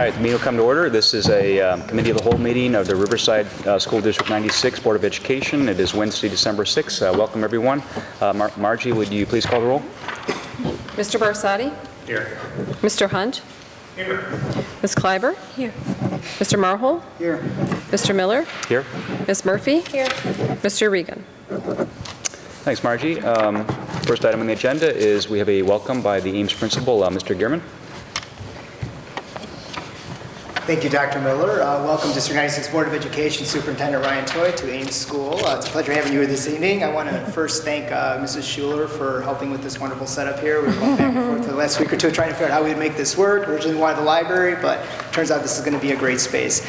right, the meeting will come to order. This is a committee of the whole meeting of the Riverside School District 96 Board of Education. It is Wednesday, December 6th. Welcome, everyone. Margie, would you please call the roll? Mr. Barsati? Here. Mr. Hunt? Here. Ms. Kleiber? Here. Mr. Marhol? Here. Mr. Miller? Here. Ms. Murphy? Here. Mr. Regan? Thanks, Margie. First item on the agenda is we have a welcome by the Ames principal, Mr. Gearman. Thank you, Dr. Miller. Welcome, District 96 Board of Education Superintendent Ryan Toy to Ames School. It's a pleasure having you here this evening. I want to first thank Mrs. Schuler for helping with this wonderful setup here. We were going back and forth for the last week or two trying to figure out how we would make this work. Originally we wanted the library, but it turns out this is going to be a great space.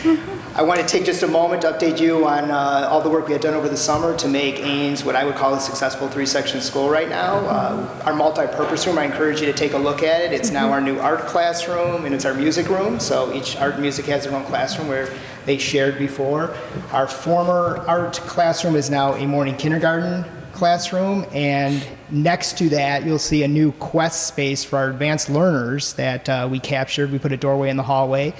I want to take just a moment to update you on all the work we had done over the summer to make Ames what I would call a successful three-section school right now. Our multi-purpose room, I encourage you to take a look at it. It's now our new art classroom and it's our music room. So each art and music has their own classroom where they shared before. Our former art classroom is now a morning kindergarten classroom, and next to that you'll see a new quest space for our advanced learners that we captured. We put a doorway in the hallway.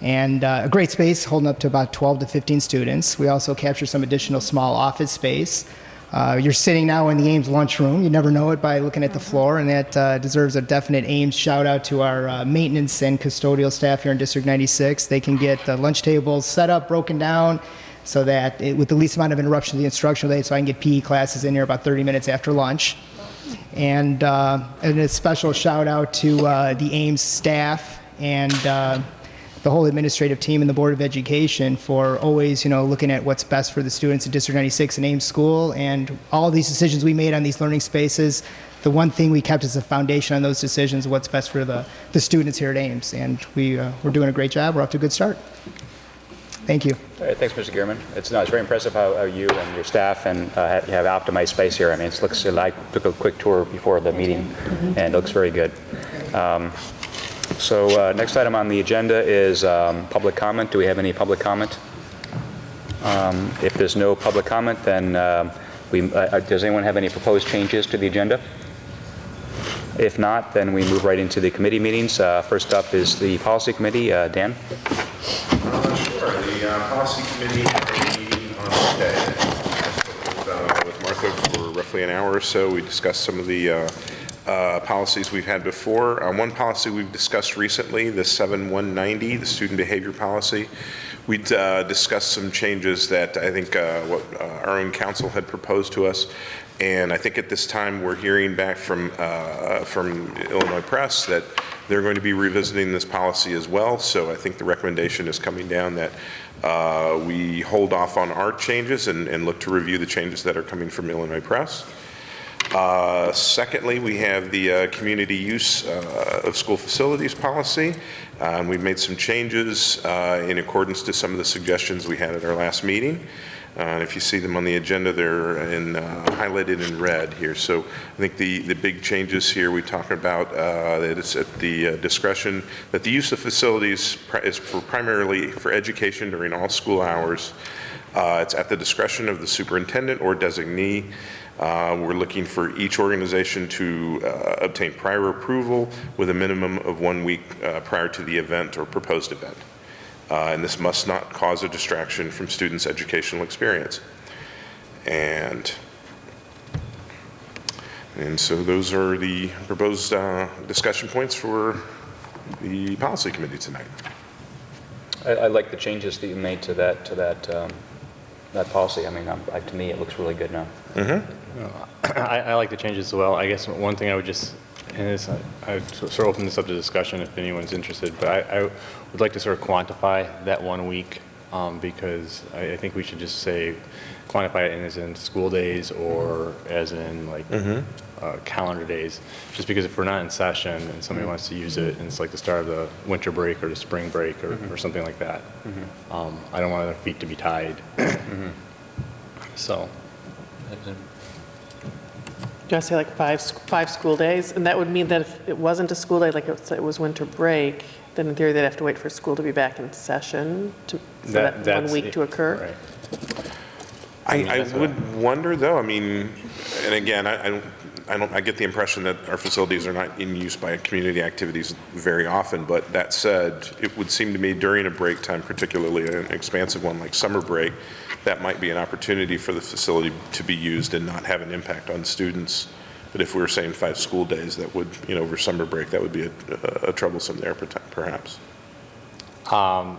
And a great space holding up to about 12 to 15 students. We also captured some additional small office space. You're sitting now in the Ames lunchroom. You never know it by looking at the floor, and that deserves a definite Ames shout out to our maintenance and custodial staff here in District 96. They can get the lunch tables set up, broken down, so that with the least amount of interruption to the instructional day, so I can get PE classes in here about 30 minutes after lunch. And a special shout out to the Ames staff and the whole administrative team and the Board of Education for always, looking at what's best for the students in District 96 and Ames School. And all these decisions we made on these learning spaces, the one thing we kept as a foundation on those decisions, what's best for the students here at Ames. And we're doing a great job. We're off to a good start. Thank you. All right, thanks, Mr. Gearman. It's very impressive how you and your staff and you have optimized space here. I mean, I took a quick tour before the meeting, and it looks very good. So next item on the agenda is public comment. Do we have any public comment? If there's no public comment, then does anyone have any proposed changes to the agenda? If not, then we move right into the committee meetings. First up is the policy committee. Dan? Sure. The policy committee had a meeting on Monday with Martha for roughly an hour or so. We discussed some of the policies we've had before. One policy we've discussed recently, the 7190, the student behavior policy. We discussed some changes that I think what our own council had proposed to us, and I think at this time we're hearing back from Illinois Press that they're going to be revisiting this policy as well. So I think the recommendation is coming down that we hold off on our changes and look to review the changes that are coming from Illinois Press. Secondly, we have the community use of school facilities policy. We've made some changes in accordance to some of the suggestions we had at our last meeting. And if you see them on the agenda, they're highlighted in red here. So I think the big changes here, we talk about that it's at the discretion, that the use of facilities is primarily for education during all school hours. It's at the discretion of the superintendent or designee. We're looking for each organization to obtain prior approval with a minimum of 1 week prior to the event or proposed event. And this must not cause a distraction from students' educational experience. And so those are the proposed discussion points for the policy committee tonight. I like the changes that you made to that policy. I mean, to me, it looks really good now. Mm-hmm. I like the changes as well. I guess one thing I would just, and I sort of open this up to discussion if anyone's interested, but I would like to sort of quantify that 1 week because I think we should just say quantify it as in school days or as in like calendar days, just because if we're not in session and somebody wants to use it and it's like the start of the winter break or the spring break or something like that, I don't want their feet to be tied. So. Do I say like five school days? And that would mean that if it wasn't a school day, like it was winter break, then in theory they'd have to wait for school to be back in session for that 1 week to occur? Right. I would wonder though, I mean, and again, I get the impression that our facilities are not in use by community activities very often, but that said, it would seem to me during a break time, particularly an expansive one like summer break, that might be an opportunity for the facility to be used and not have an impact on students. But if we were saying 5 school days, that would, over summer break, that would be a troublesome there perhaps. I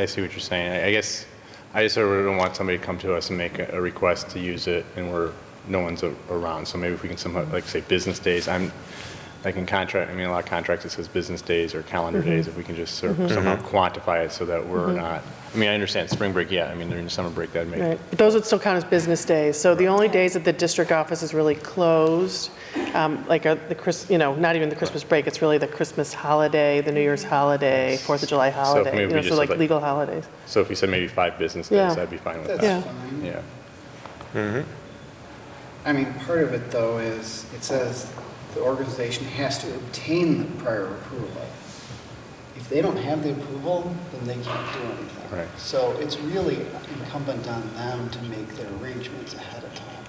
see what you're saying. I guess I just sort of don't want somebody to come to us and make a request to use it and no one's around. So maybe if we can somehow, like say business days, like in contract, a lot of contracts it says business days or calendar days, if we can just sort of somehow quantify it so that we're not, I understand spring break, yeah, during summer break that'd make. Right, but those would still count as business days. So the only days that the district office is really closed, not even the Christmas break, it's really the Christmas holiday, the New Year's holiday, 4th of July holiday, maybe we so just like said, legal holidays. So if you said maybe 5 business days, Yeah. I'd be fine with That's that. Yeah. Yeah. Part of it though is, it says the organization has to obtain the prior approval. If they don't have the approval, then they can't do anything. Right. So it's really incumbent on them to make their arrangements ahead of time.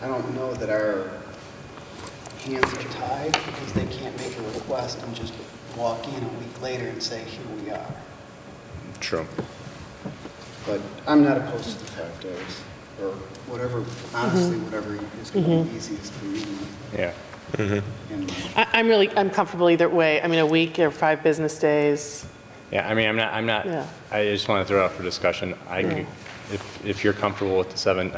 I don't know that our hands are tied because they can't make a request and just walk in a week later and say, here we are. True. But I'm not opposed to the 5 days, or whatever, honestly, whatever is going to be easiest for me. Yeah. And I'm comfortable either way. A week or 5 business days. Yeah, I'm not, Yeah. I just want to throw out for discussion. If you're comfortable with the 7,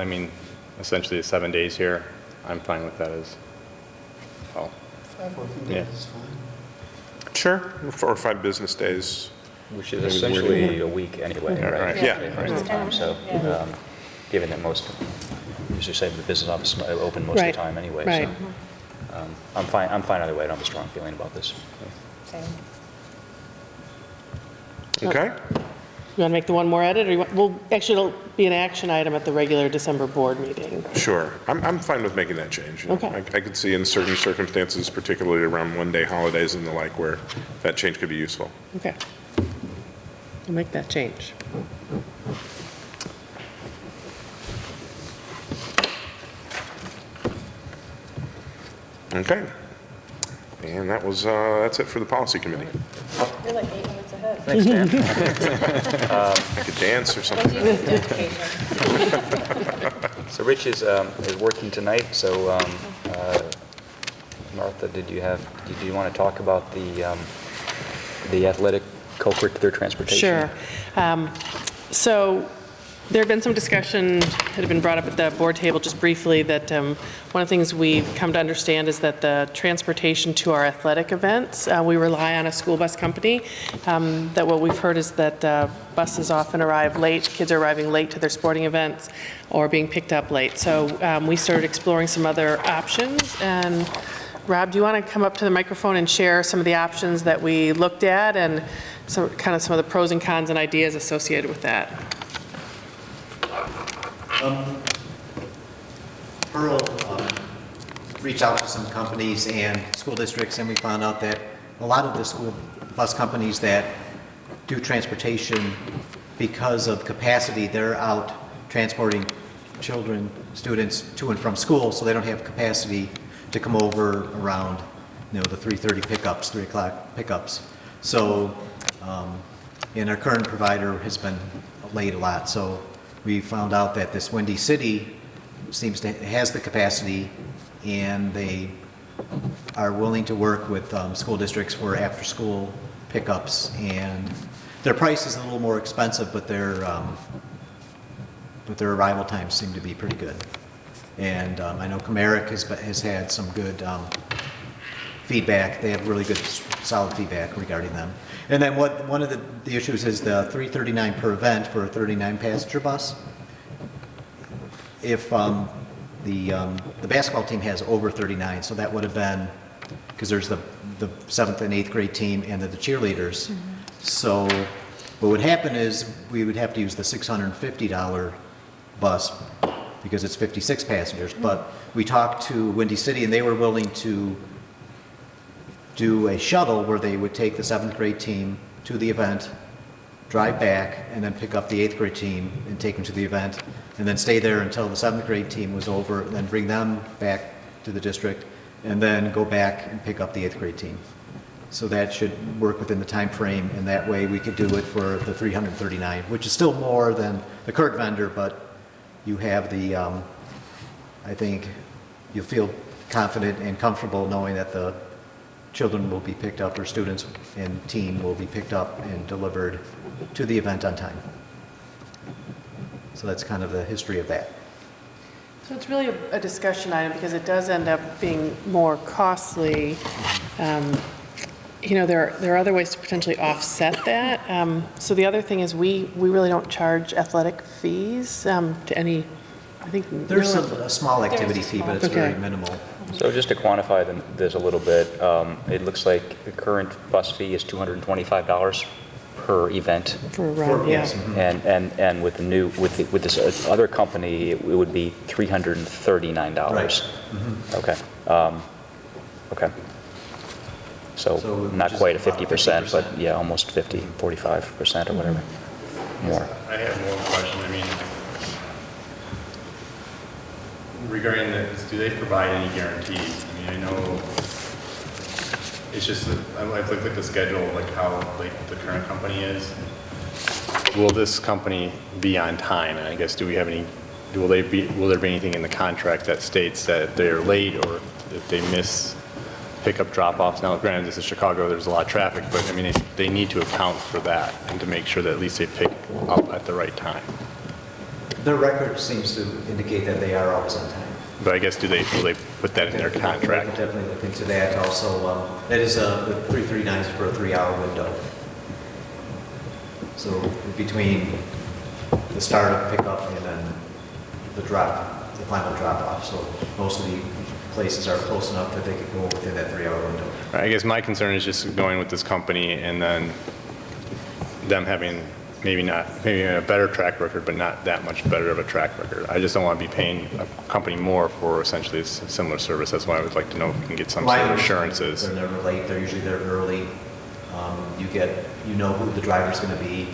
essentially the 7 days here, I'm fine with that as well. 5 working Yeah. days is fine. Sure, or 5 business days. Which is essentially a week anyway, Yeah, right? right. Yeah. Most of the time, so, given that most, as you say, the business office is open most of Right. the time anyway, Right. so. I'm fine either way, I don't have a strong feeling about this. Okay? You want to make the one more edit, or actually, it'll be an action item at the regular December board meeting. Sure. I'm fine with making that change. Okay. I could see in certain circumstances, particularly around one-day holidays and the like, where that change could be useful. Okay. We'll make that change. Okay. And that's it for the policy committee. You're like 8 minutes ahead. Thanks, Dan. I could dance or something. So Rich is working tonight, so Martha, do you want to talk about the athletic co-curricular transportation? Sure. So there had been some discussion that had been brought up at the board table just briefly that one of the things we've come to understand is that the transportation to our athletic events, we rely on a school bus company. That what we've heard is that buses often arrive late, kids are arriving late to their sporting events or being picked up late. So we started exploring some other options. And Rob, do you want to come up to the microphone and share some of the options that we looked at and some of the pros and cons and ideas associated with that? Pearl reached out to some companies and school districts, and we found out that a lot of the school bus companies that do transportation, because of capacity, they're out transporting children, students to and from school, so they don't have capacity to come over around, the 3:30 pickups, 3 o'clock pickups. So, and our current provider has been late a lot, so we found out that this Windy City has the capacity, and they are willing to work with school districts for after-school pickups, and their price is a little more expensive, but their arrival times seem to be pretty good. And I know Comeric has had some good feedback. They have really good, solid feedback regarding them. And then one of the issues is the $339 per event for a 39-passenger bus. If the basketball team has over 39, so that would have been, because there's the 7th and 8th grade team and the cheerleaders. Mm-hmm. So what would happen is we would have to use the $650 bus because it's 56 passengers. Mm-hmm. But we talked to Windy City, and they were willing to do a shuttle where they would take the 7th grade team to the event, drive back, and then pick up the 8th grade team and take them to the event, and then stay there until the 7th grade team was over, and then bring them back to the district, and then go back and pick up the 8th grade team. So that should work within the time frame, and that way we could do it for the 339, which is still more than the current vendor, but you have the, I think you'll feel confident and comfortable knowing that the children will be picked up, or students and team will be picked up and delivered to the event on time. So that's kind of the history of that. So it's really a discussion item because it does end up being more costly. You know, there are other ways to potentially offset that. So the other thing is we really don't charge athletic fees to any, I think. There's a small activity fee, but it's very minimal. So just to quantify this a little bit, it looks like the current bus fee is $225 per event. For a run, yeah. Yes. And with the new, with this other company, it would be $339. Right. Okay. Okay. So not just quite a about 50%, but yeah, almost 50, 45% or whatever. More. I have one question. I mean, regarding this, do they provide any guarantees? I mean, I know it's just that I've looked at the schedule, like how late the current company is. Will this company be on time? And I guess, do we have any, will there be anything in the contract that states that if they're late or if they miss pickup drop-offs? Now, granted, this is Chicago, there's a lot of traffic, but I mean, they need to account for that and to make sure that at least they pick up at the right time. Their record seems to indicate that they are always on time. But I guess, will they put that in their We can contract? definitely look into that also. That is the 339 is for a 3-hour window. So between the start of pickup and then the final drop-off. So most of the places are close enough that they could go within that 3-hour window. I guess my concern is just going with this company and then them having maybe a better track record, but not that much better of a track record. I just don't want to be paying a company more for essentially a similar service. That's why I would like to know if we can get some sort of assurances. They're never late. They're usually there early. You know who the driver's going to be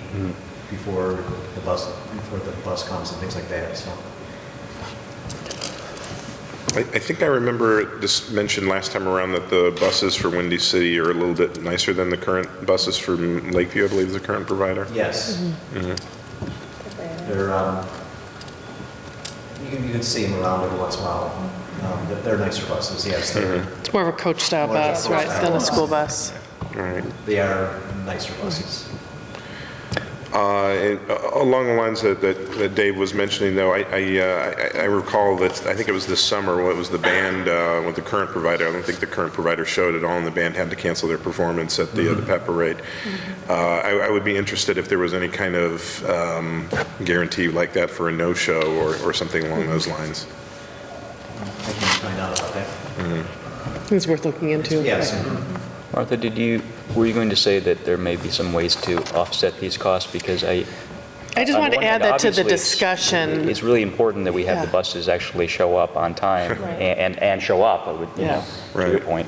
before the bus comes and things like that. So. I think I remember this mentioned last time around that the buses for Windy City are a little bit nicer than the current buses from Lakeview, I believe is the current provider. Yes. They're, you can see them around every once in a while. They're nicer buses, yes. It's more of a coach-style bus, right, than a school bus. All right. They are nicer buses. And along the lines that Dave was mentioning, though, I recall that I think it was this summer when it was the band with the current provider. I don't think the current provider showed at all, and the band had to cancel their performance at the Pep Parade. I would be interested if there was any kind of guarantee like that for a no-show or something along those lines. I can find out about that. It's worth looking into. Yes. Martha, were you going to say that there may be some ways to offset these costs? Because I just wanted to add that to the obviously discussion. It's really important that we have the buses actually show up on time and show up, you know, to your point.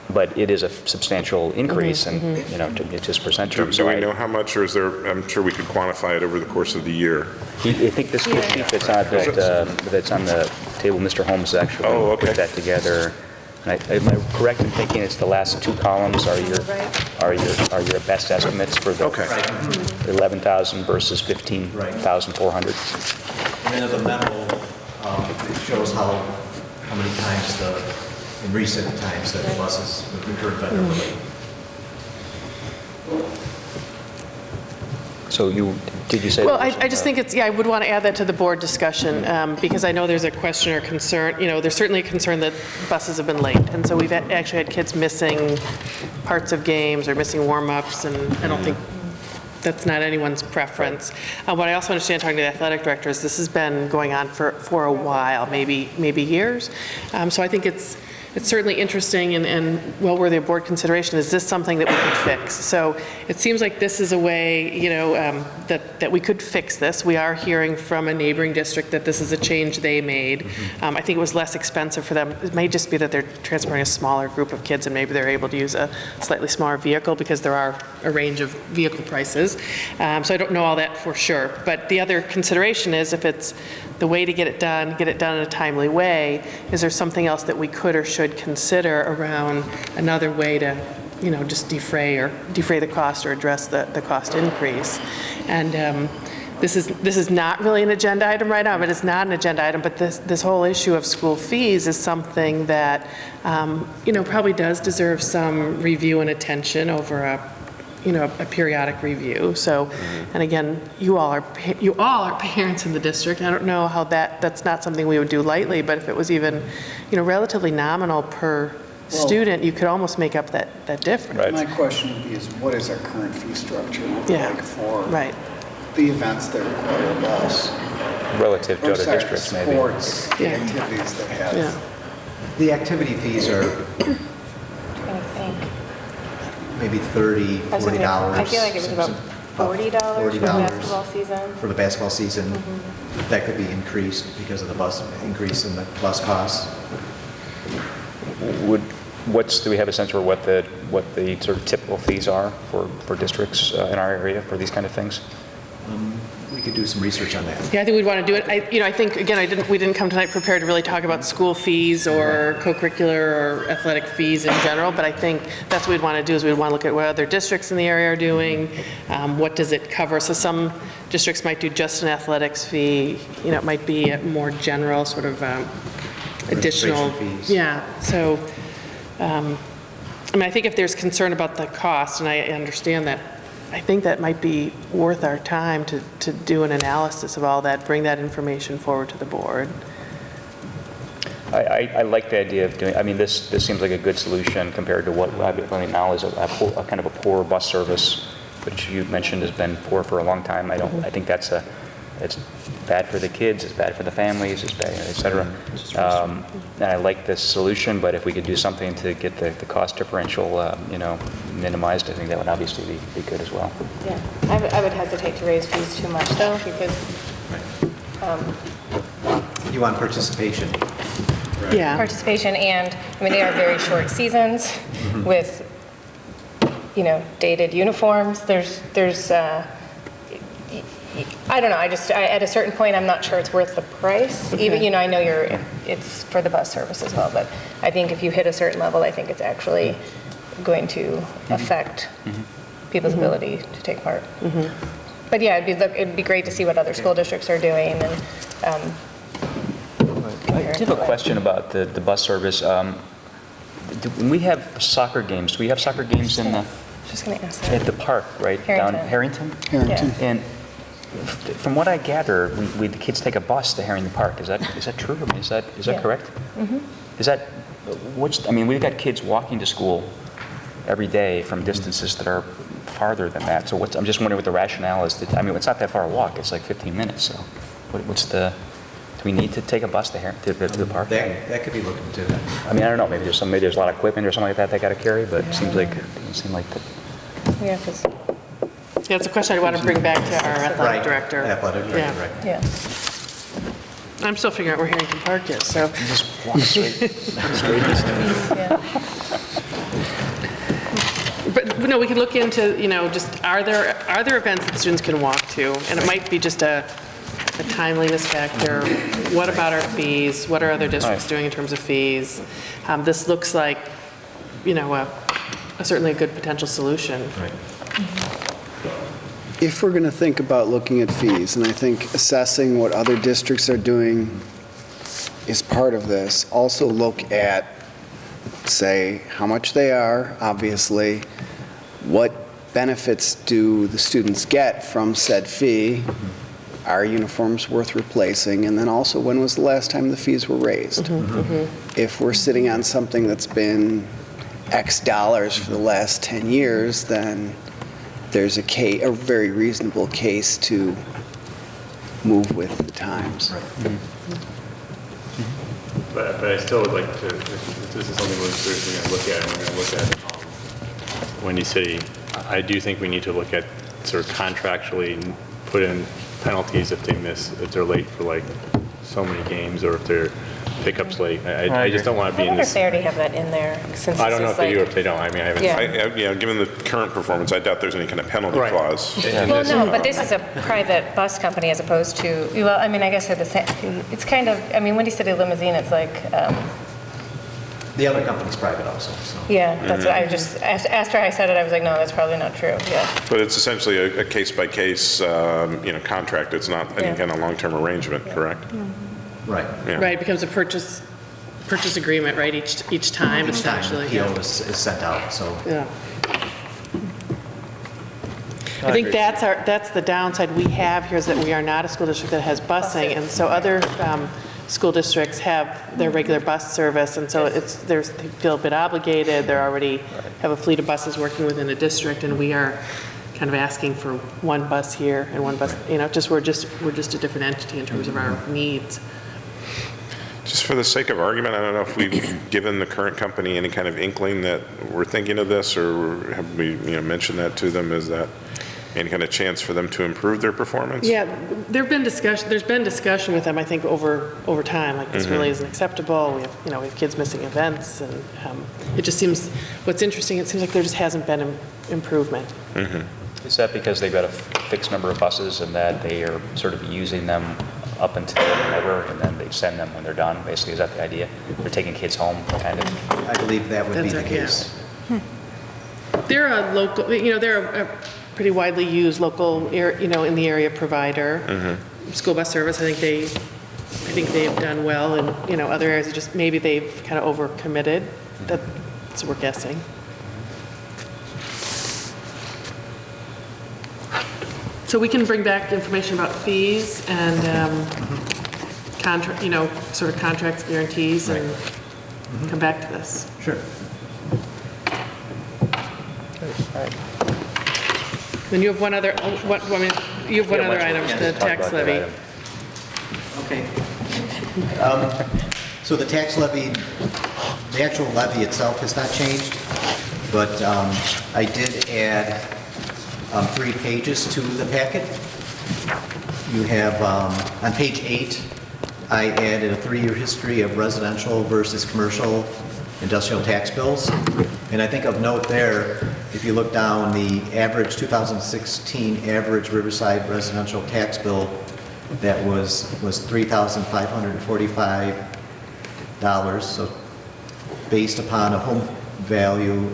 But it is a substantial increase in, you know, just percent terms. Do we know how much, or is there, I'm sure we could quantify it over the course of the year. I think this sheet that's on the table, Mr. Holmes actually put that together. Am I correct in thinking it's the last two columns are your best estimates for the 11,000 versus 15,400? And then the memo, it shows how many times in recent times that the buses with the current vendor were late. So did you say? Well, I just think I would want to add that to the board discussion because I know there's a question or concern, you know, there's certainly a concern that buses have been late. And so we've actually had kids missing parts of games or missing warm-ups, and I don't think that's not anyone's preference. What I also understand talking to the athletic directors, this has been going on for a while, maybe years. So I think it's it's certainly interesting and well worthy of board consideration. Is this something that we could fix? So it seems like this is a way, that we could fix this. We are hearing from a neighboring district that this is a change they made. I think it was less expensive for them. It may just be that they're transporting a smaller group of kids and maybe they're able to use a slightly smaller vehicle because there are a range of vehicle prices. So I don't know all that for sure. But the other consideration is if it's the way to get it done in a timely way, is there something else that we could or should consider around another way to, just defray the cost or address the cost increase? And this is not really an agenda item right now, but it's not an agenda item, but this whole issue of school fees is something that, probably does deserve some review and attention over a periodic review. So, and again, you all are parents in the district. I don't know how that's not something we would do lightly, but if it was even, relatively nominal per student, you could almost make up that difference. Right. My question would be is what is our current fee structure look like for Right. the events that require a bus? Relative to Or other sorry, districts, maybe. sports, the Yeah. activities that have. Yeah. The activity fees are I think. maybe $30, I was $40. thinking- I feel like it was about $40 for the basketball season. For the basketball season. That could be increased because of the increase in the bus costs. Do we have a sense for what the sort of typical fees are for districts in our area for these kind of things? We could do some research on that. Yeah, I think we'd want to do it. I think, again, we didn't come tonight prepared to really talk about school fees or co-curricular or athletic fees in general, but I think that's what we'd want to do is we'd want to look at what other districts in the area are doing, what does it cover. So some districts might do just an athletics fee, it might be a more general sort of additional. Registration fees. Yeah, so, I think if there's concern about the cost, and I understand that, I think that might be worth our time to do an analysis of all that, bring that information forward to the board. I like the idea of doing, this seems like a good solution compared to what right now is a kind of a poor bus service, which you mentioned has been poor for a long time. I think it's bad for the kids, it's bad for the families, it's bad, et cetera. And I like this solution, but if we could do something to get the cost differential, minimized, I think that would obviously be good as well. Yeah, I would hesitate to raise fees too much though, because You want participation. Yeah. participation and, they are very short seasons with, dated uniforms. There's I don't know, at a certain point, I'm not sure it's worth the price. Okay. Even, I know it's for the bus service as well, but I think if you hit a certain level, I think it's actually going to affect people's ability to take part. But yeah, it'd be great to see what other school districts are doing and I have a question about the bus service. When we have soccer games, do we have soccer games in just going to ask at that. the park, right? Down Harrington. Harrington? Yeah. And from what I gather, the kids take a bus to Harrington Park. Is that true? Is that Yeah. correct? Is that, we've got kids walking to school every day from distances that are farther than that. So I'm just wondering what the rationale is. It's not that far a walk. It's like 15 minutes. So do we need to take a bus to the park? That could be looked into. I don't know. Maybe there's a lot of equipment or something like that they got to carry, but it seems like it doesn't seem like that. Yeah, 'cause- Yeah, it's a question I want to bring back to our athletic Right. director. Athletic director, Yeah. right. yeah. I'm still figuring out where Harrington Park is, so. Just walk straight east. Yeah. But, no, we could look into, just, are there events that students can walk to? And it might be just a timeliness factor. What about our fees? What are other districts Right. doing in terms of fees? This looks like, certainly a good potential solution. Right. If we're going to think about looking at fees, and I think assessing what other districts are doing is part of this, also look at, say, how much they are, obviously, what benefits do the students get from said fee, are uniforms worth replacing, and then also when was the last time the fees were raised? If we're sitting on something that's been X dollars for the last 10 years, then there's a very reasonable case to move with the times. But I still would like to, if this is something we're seriously going to look at, and we're going to look at Windy City, I do think we need to look at sort of contractually put in penalties if they miss, if they're late for like so many games, or if their pickups late. I just don't want to I be in wonder if this. they already have that in there, since I don't know this if is they do or like. if they don't. I mean, I haven't. Yeah. Given the current performance, I doubt there's any kind of penalty Right. clause. Well, no, but this is a private bus company as opposed to, well, I mean, I guess they're the same, it's kind of, I mean, Windy City Limousine, it's like, The other company's private also, so. yeah, that's what I just, after I said it, I was like, no, that's probably not true, yeah. But it's essentially a case-by-case, contract. It's not any Yeah. kind of long-term arrangement, correct? Right. Yeah. Right, it becomes a purchase agreement, right, each time Each time essentially. PO is sent out, so. Yeah. I think that's the downside we have here, is that we are not a school district that has busing, and so other school districts have their regular bus service, and so they feel a bit obligated, they already have a fleet of buses working within a district, and we are kind of asking for one bus here and one bus, we're just a different entity in terms of our needs. Just for the sake of argument, I don't know if we've given the current company any kind of inkling that we're thinking of this, or have we, mentioned that to them? Is that any kind of chance for them to improve their performance? Yeah, there's been discussion with them, I think, over time, like this really isn't acceptable, we have kids missing events, and it just seems, what's interesting, it seems like there just hasn't been improvement. Is that because they've got a fixed number of buses and that they are sort of using them up until whenever, and then they send them when they're done? Basically, is that the idea? They're taking kids home, kind of? I believe that would be the That's okay. case. They're a local, they're a pretty widely used local, in the area provider. School bus service, I think they've done well, and, other areas, just maybe they've kind of overcommitted. That's what we're guessing. So we can bring back information about fees and contract, sort of contracts, guarantees, and come back to this. Sure. Then you have one other, you have one other item, the Talk tax about that levy. item. Okay. So the tax levy, the actual levy itself has not changed, but I did add 3 pages to the packet. You have, on page 8, I added a 3-year history of residential versus commercial industrial tax bills. And I think of note there, if you look down, the average 2016 average Riverside residential tax bill, that was $3,545. So based upon a home value,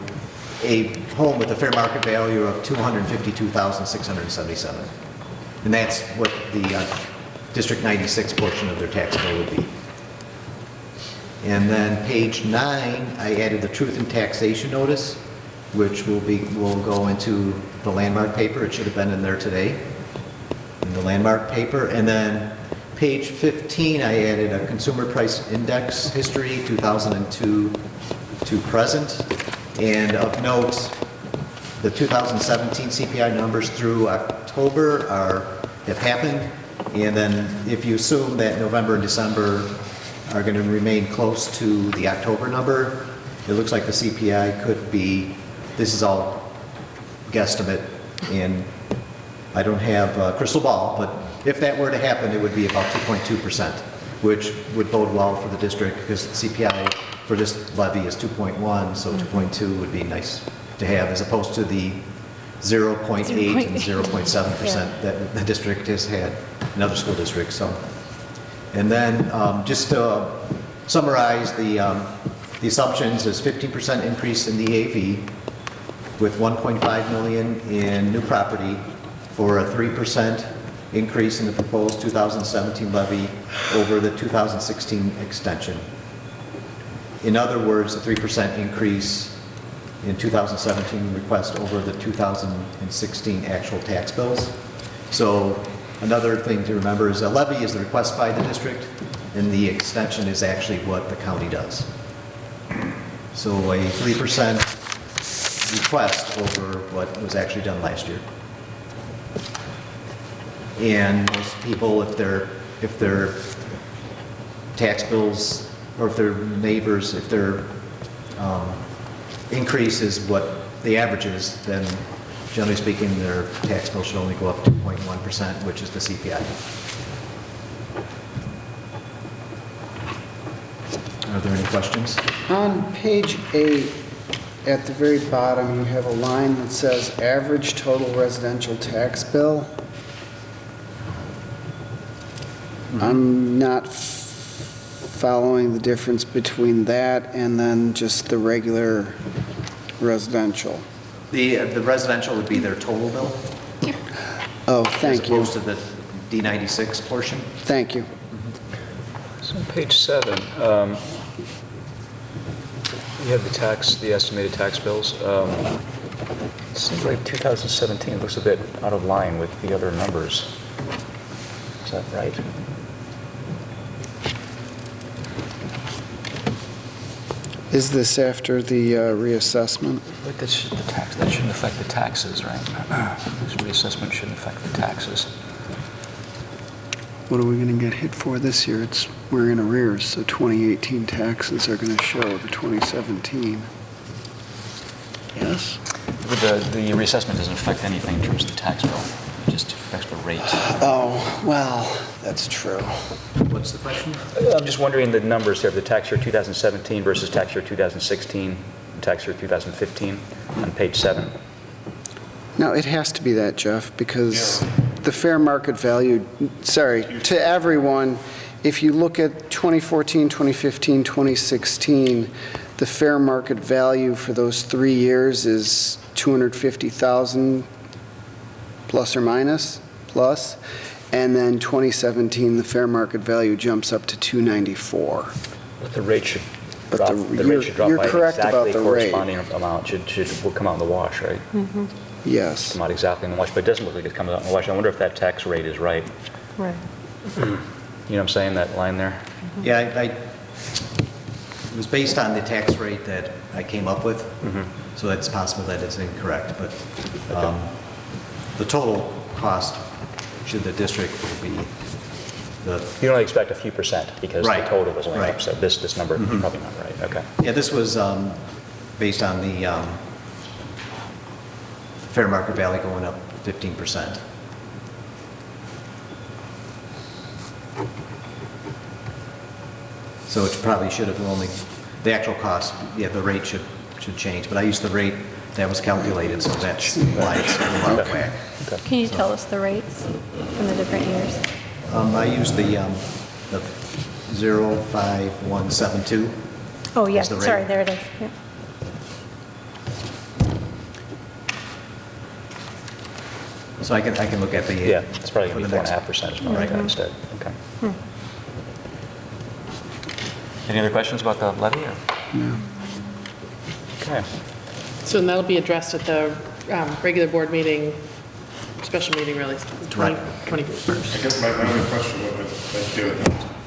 a home with a fair market value of $252,677. And that's what the District 96 portion of their tax bill would be. And then page 9, I added the truth in taxation notice, which will go into the landmark paper. It should have been in there today, in the landmark paper. And then page 15, I added a consumer price index history, 2002 to present. And of note, the 2017 CPI numbers through October have happened. And then if you assume that November and December are going to remain close to the October number, it looks like the CPI could be, this is all guesstimate, and I don't have a crystal ball, but if that were to happen, it would be about 2.2%, which would bode well for the district, because the CPI for this levy is 2.1, so 2.2 would be nice to have, as opposed to the 0.8 and 0.7% that the district has had in other school districts. So, and then just to summarize the assumptions is 15% increase in the AV with 1.5 million in new property for a 3% increase in the proposed 2017 levy over the 2016 extension. In other words, a 3% increase in 2017 request over the 2016 actual tax bills. So another thing to remember is a levy is the request by the district, and the extension is actually what the county does. So a 3% request over what was actually done last year. And most people, if their tax bills or if their neighbors, if their increase is what the average is, then generally speaking, their tax bill should only go up 2.1%, which is the CPI. Are there any questions? On page 8, at the very bottom, you have a line that says average total residential tax bill. I'm not following the difference between that and then just the regular residential. The residential would be their total bill, Oh, as thank you. opposed to the D96 portion. Thank you. So on page 7, you have the estimated tax bills. It seems like 2017 looks a bit out of line with the other numbers. Is that right? Is this after the reassessment? But that shouldn't affect the taxes, right? This reassessment shouldn't affect the taxes. What are we going to get hit for this year? We're in arrears, so 2018 taxes are going to show the 2017. Yes? But the reassessment doesn't affect anything in terms of the tax bill. It just affects the rate. Oh, well, that's true. What's the question? I'm just wondering the numbers here, the tax year 2017 versus tax year 2016, and tax year 2015 on page 7. No, it has to be that, Jeff, because the fair market value, sorry, to everyone, if you look at 2014, 2015, 2016, the fair market value for those 3 years is 250,000 plus or minus, plus, and then 2017, the fair market value jumps up to 294. But the rate should But drop, the- the rate should drop you're by correct about exactly the rate. corresponding amount, will come out in the wash, right? Yes. Come out exactly in the wash, but it doesn't look like it comes out in the wash. I wonder if that tax rate is right. Right. You know what I'm saying, that line there? Yeah, it was based on the tax rate that I came up with, so it's possible that it's incorrect, but the total cost should the district be the, You only expect a few percent because the Right, total was only right. 1%. This number is probably not right, okay. yeah, this was based on the fair market value going up 15%. So it probably should have only, the actual cost, yeah, the rate should change, but I used the rate that was calculated, so that's why it's a little out of whack. Can you tell us the rates from the different years? I used the 05172. Oh, yeah, As the rate. sorry, there it is. Yeah. So I can look at the. Yeah, it's probably for going to the be next- 4.5% is probably right instead, okay. Any other questions about the levy? Or? No. Okay. So and that'll be addressed at the regular board meeting, special meeting really, Right. 21st. I guess my only question, thank you,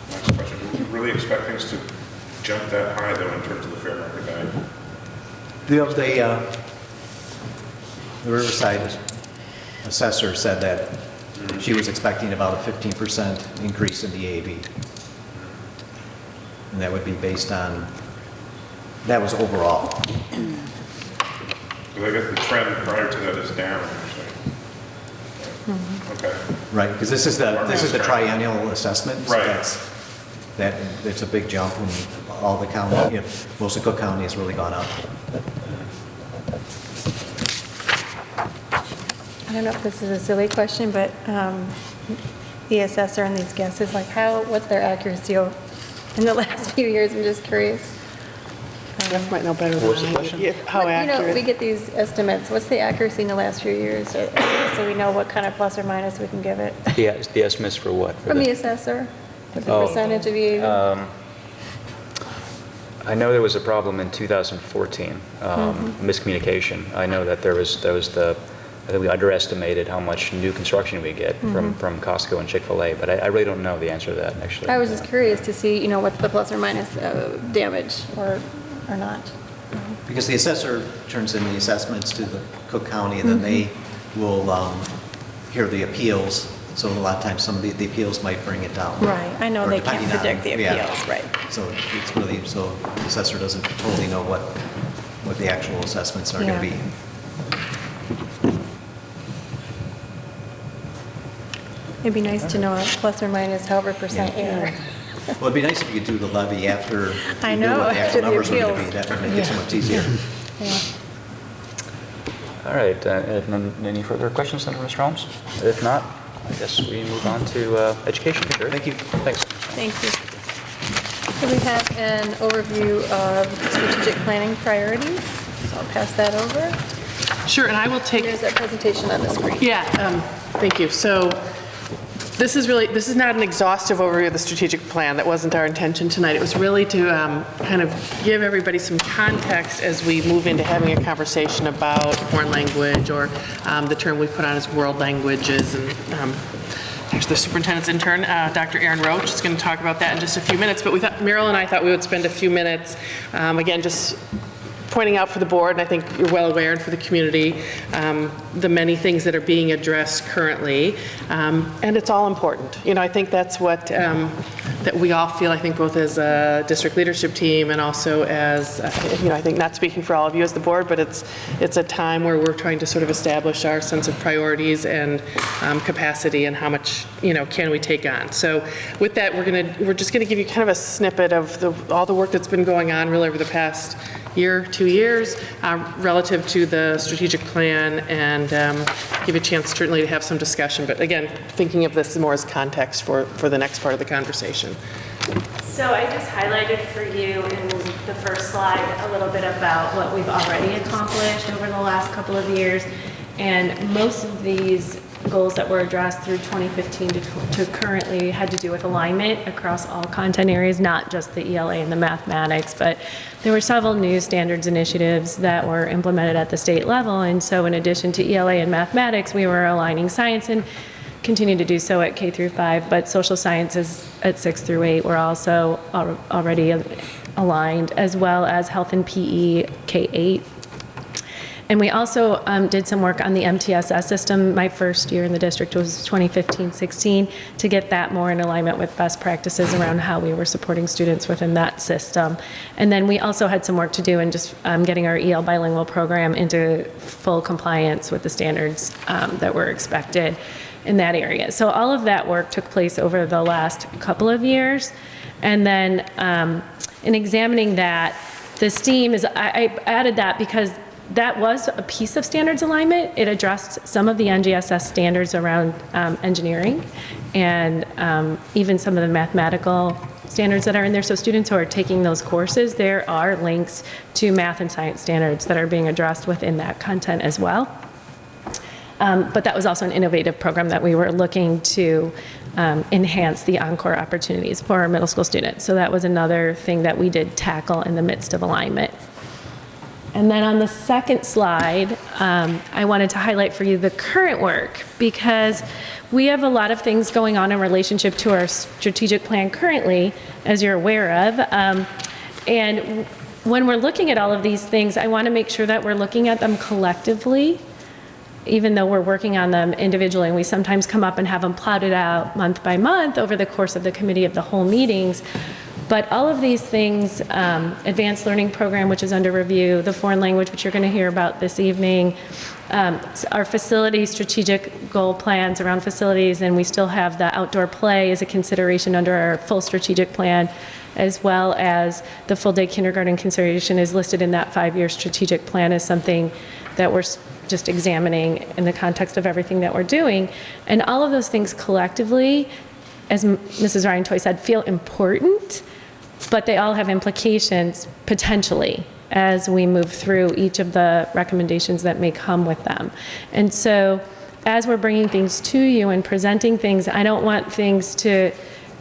next question, do we really expect things to jump that high though in terms of the fair market value? The Riverside assessor said that she was expecting about a 15% increase in the AV. And that would be based on, that was overall. Because I guess the trend prior to that is down, you're saying. Okay. Right, because this is the triennial assessment. so Right. It's a big jump when all the county, most of Cook County has really gone up. I don't know if this is a silly question, but the assessor and these guesses, like what's their accuracy in the last few years? I'm just curious. Jeff might know better than What was the I. question? Yeah, how You know, we accurate. get these estimates. What's the accuracy in the last few years? So we know what kind of plus or minus we can give it. The estimates for what? For From the assessor, the percentage of EAV. I know there was a problem in 2014, miscommunication. I know that there was I think we underestimated how much new construction we get from Costco and Chick-fil-A, but I really don't know the answer to that, actually. I was just curious to see, what's the plus or minus damage or not. Because the assessor turns in the assessments to the Cook County, and then they will hear the appeals So a lot of times, some of the appeals might bring it down. Right, I know Or they can't depending on- predict the yeah. appeals, right. So it's really, so the assessor doesn't totally know what the actual assessments are going to Yeah. be. It'd be nice to know a plus or minus however percent error. Well, it'd be nice if you could do the levy after I you knew know, what the after actual the numbers were going to be. appeals. That would make it so Yeah. much easier. Yeah. All right, any further questions, Senator Mr. Holmes? If not, I guess we move on to education. Sure. Thank you. Thanks. Thank you. So we have an overview of strategic planning priorities, so I'll pass that over. Sure, and I will take There's that presentation on the screen. Yeah, thank you. So this is not an exhaustive overview of the strategic plan. That wasn't our intention tonight. It was really to kind of give everybody some context as we move into having a conversation about foreign language, or the term we put on is world languages. And actually, the superintendent's intern, Dr. Erin Roach, is going to talk about that in just a few minutes. But we thought, Meryl and I thought we would spend a few minutes, again, just pointing out for the board, and I think you're well aware, and for the community, the many things that are being addressed currently, and it's all important. You know, I think that's what that we all feel. I think both as a district leadership team and also as you know, I think not speaking for all of you as the board, but it's a time where we're trying to sort of establish our sense of priorities and capacity and how much, you know, can we take on. So with that, we're just gonna give you kind of a snippet of all the work that's been going on really over the past year, 2 years, relative to the strategic plan, and give a chance certainly to have some discussion. But again, thinking of this more as context for the next part of the conversation. So I just highlighted for you in the first slide a little bit about what we've already accomplished over the last couple of years. And most of these goals that were addressed through 2015 to currently had to do with alignment across all content areas, not just the ELA and the mathematics, but there were several new standards initiatives that were implemented at the state level. And so in addition to ELA and mathematics, we were aligning science and continue to do so at K through 5, but social sciences at 6 through 8 were also already aligned, as well as health and PE K-8. And we also did some work on the MTSS system. My first year in the district was 2015-16, to get that more in alignment with best practices around how we were supporting students within that system. And then we also had some work to do in just getting our EL bilingual program into full compliance with the standards that were expected in that area. So all of that work took place over the last couple of years. And then in examining that, the STEAM is, I added that because that was a piece of standards alignment. It addressed some of the NGSS standards around engineering, and even some of the mathematical standards that are in there. So students who are taking those courses, there are links to math and science standards that are being addressed within that content as well. But that was also an innovative program that we were looking to enhance the encore opportunities for our middle school students. So that was another thing that we did tackle in the midst of alignment. And then on the second slide, I wanted to highlight for you the current work, because we have a lot of things going on in relationship to our strategic plan currently, as you're aware of. And when we're looking at all of these things, I want to make sure that we're looking at them collectively, even though we're working on them individually. And we sometimes come up and have them plotted out month by month over the course of the committee of the whole meetings. But all of these things, advanced learning program, which is under review, the foreign language, which you're going to hear about this evening, our facility strategic goal plans around facilities, and we still have the outdoor play as a consideration under our full strategic plan, as well as the full day kindergarten consideration is listed in that 5-year strategic plan as something that we're just examining in the context of everything that we're doing. And all of those things collectively, as Mrs. Ryan Toy said, feel important, but they all have implications potentially as we move through each of the recommendations that may come with them. And so as we're bringing things to you and presenting things, I don't want things to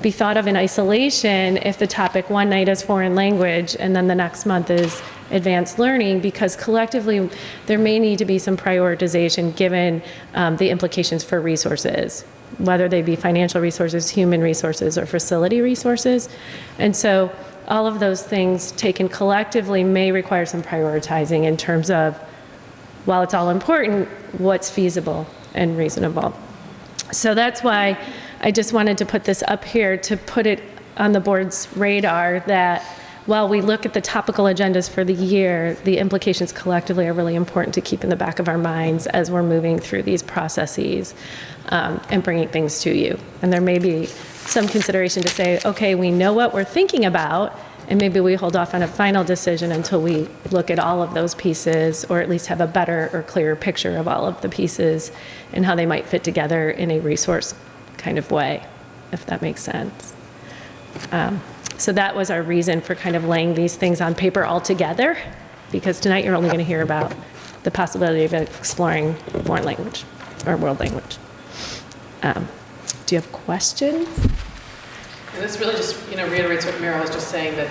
be thought of in isolation if the topic one night is foreign language and then the next month is advanced learning, because collectively there may need to be some prioritization given the implications for resources, whether they be financial resources, human resources, or facility resources. And so all of those things taken collectively may require some prioritizing in terms of, while it's all important, what's feasible and reasonable. So that's why I just wanted to put this up here to put it on the board's radar that while we look at the topical agendas for the year, the implications collectively are really important to keep in the back of our minds as we're moving through these processes and bringing things to you. And there may be some consideration to say, okay, we know what we're thinking about, and maybe we hold off on a final decision until we look at all of those pieces, or at least have a better or clearer picture of all of the pieces and how they might fit together in a resource kind of way, if that makes sense. So that was our reason for kind of laying these things on paper all together, because tonight you're only going to hear about the possibility of exploring foreign language or world language. Do you have questions? And this really just, reiterates what Meryl was just saying, that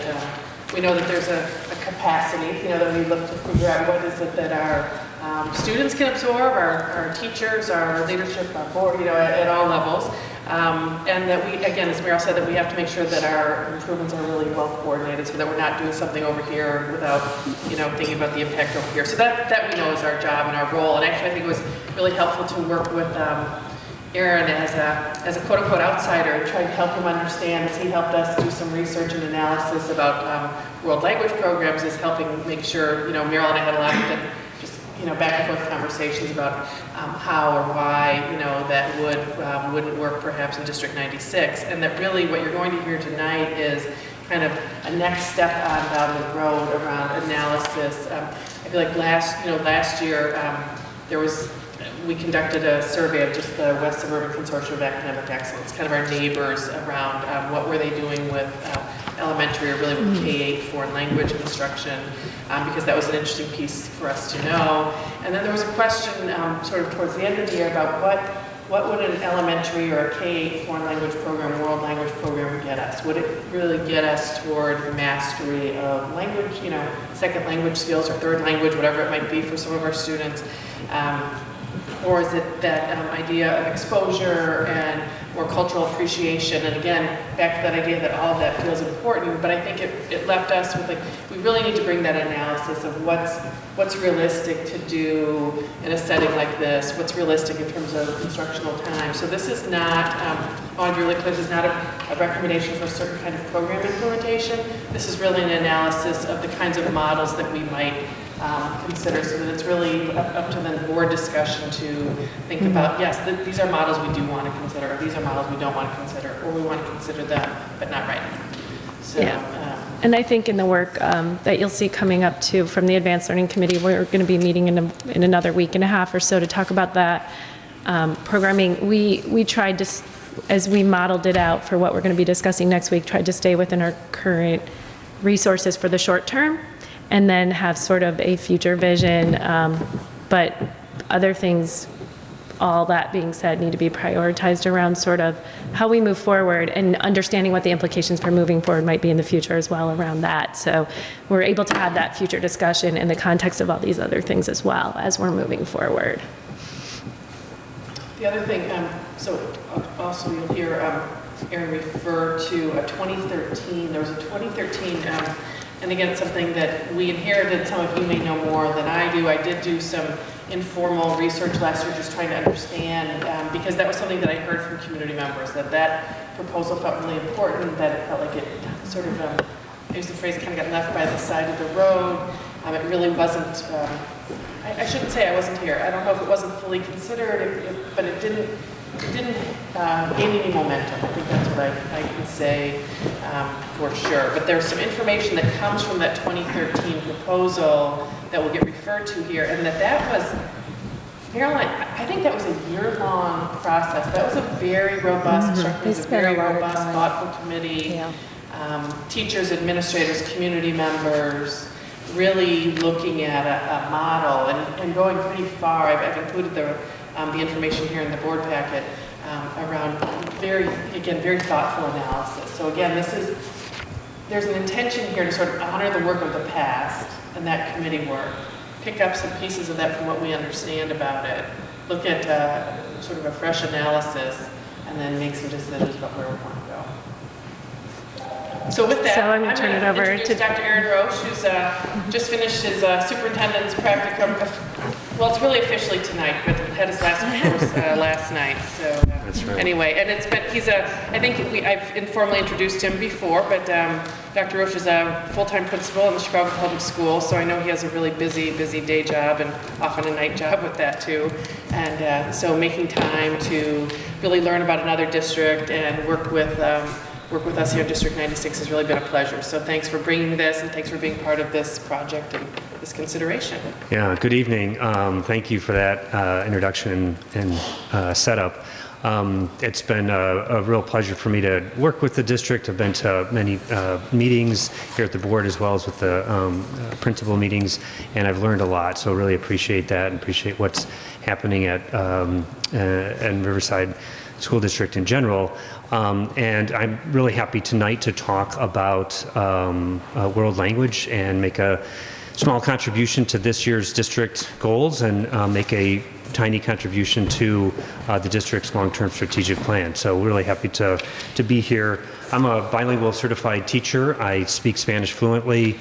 we know that there's a capacity, that we look to figure out what is it that our students can absorb, our teachers, our leadership, our board, at all levels. And that we, again, as Meryl said, that we have to make sure that our improvements are really well coordinated so that we're not doing something over here without, thinking about the impact over here. So that we know is our job and our role. And actually, I think it was really helpful to work with Aaron as a quote-unquote outsider, trying to help him understand as he helped us do some research and analysis about world language programs, is helping make sure, Meryl and I had a lot of good, just, back and forth conversations about how or why, that wouldn't work perhaps in District 96. And that really what you're going to hear tonight is kind of a next step on down the road around analysis. I feel like last year we conducted a survey of just the West Suburban Consortium of Academic Excellence, kind of our neighbors around what were they doing with elementary, or really with K-8 foreign language instruction, because that was an interesting piece for us to know. And then there was a question sort of towards the end of the year about what would an elementary or a K-8 foreign language program, world language program get us? Would it really get us toward mastery of language, second language skills or third language, whatever it might be for some of our students? Or is it that idea of exposure and more cultural appreciation? And again, back to that idea that all of that feels important, but I think it left us with we really need to bring that analysis of what's realistic to do in a setting like this, what's realistic in terms of instructional time. So this is not, I want to be really clear, this is not a recommendation for a certain kind of program implementation. This is really an analysis of the kinds of models that we might consider, so that it's really up to the board discussion to think about, yes, these are models we do want to consider, or these are models we don't want to consider, or we want to consider them, but not right now. So, and I think in the work that you'll see coming up too from the Advanced Learning Committee, we're going to be meeting in another week and a half or so to talk about that programming. We tried to, as we modeled it out for what we're going to be discussing next week, tried to stay within our current resources for the short term, and then have sort of a future vision, but other things, all that being said, need to be prioritized around sort of how we move forward and understanding what the implications for moving forward might be in the future as well around that. So we're able to have that future discussion in the context of all these other things as well as we're moving forward. The other thing, so also you'll hear Aaron refer to a 2013, there was a 2013, and again, something that we inherited, some of you may know more than I do. I did do some informal research last year just trying to understand, because that was something that I heard from community members, that proposal felt really important, that it felt like it sort of, I use the phrase, kind of got left by the side of the road. It really wasn't, I shouldn't say I wasn't here. I don't know if it wasn't fully considered, but it didn't gain any momentum. I think that's what I can say for sure. But there's some information that comes from that 2013 proposal that will get referred to here, and that was, Marilyn, I think that was a year-long process. That was a very robust, it was a very robust, thoughtful committee. Teachers, administrators, community members, really looking at a model and going pretty far. I've included the information here in the board packet around very thoughtful analysis. So again, there's an intention here to sort of honor the work of the past and that committee work, pick up some pieces of that from what we understand about it, look at sort of a fresh analysis, and then make some decisions about where we want to go. So with that, I'm going to turn it over to Dr. Aaron Roche, who's just finished his superintendent's practicum Well, it's really officially tonight, but it had his last course last night, so. That's right. Anyway, and I think I've informally introduced him before, but Dr. Roche is a full-time principal in the Chicago Public Schools, so I know he has a really busy day job and often a night job with that too. And so making time to really learn about another district and work with us here at District 96 has really been a pleasure. So thanks for bringing this, and thanks for being part of this project and this consideration. Yeah, good evening. Thank you for that introduction and setup. It's been a real pleasure for me to work with the district. I've been to many meetings here at the board as well as with the principal meetings, and I've learned a lot. So really appreciate that and appreciate what's happening at Riverside School District in general. And I'm really happy tonight to talk about world language and make a small contribution to this year's district goals and make a tiny contribution to the district's long-term strategic plan. So we're really happy to be here. I'm a bilingual certified teacher. I speak Spanish fluently.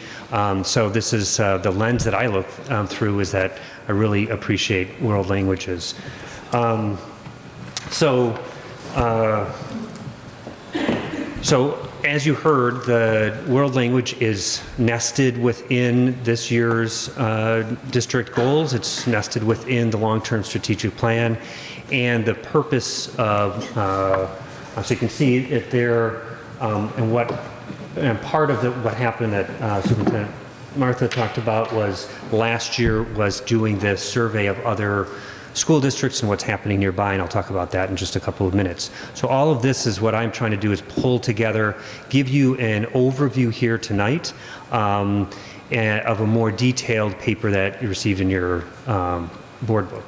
So this is the lens that I look through, is that I really appreciate world languages. So as you heard, the world language is nested within this year's district goals. It's nested within the long-term strategic plan. And the purpose of, so you can see it there, and part of what happened that Superintendent Martha talked about was last year was doing this survey of other school districts and what's happening nearby, and I'll talk about that in just a couple of minutes. So all of this is what I'm trying to do, is pull together, give you an overview here tonight of a more detailed paper that you received in your board book.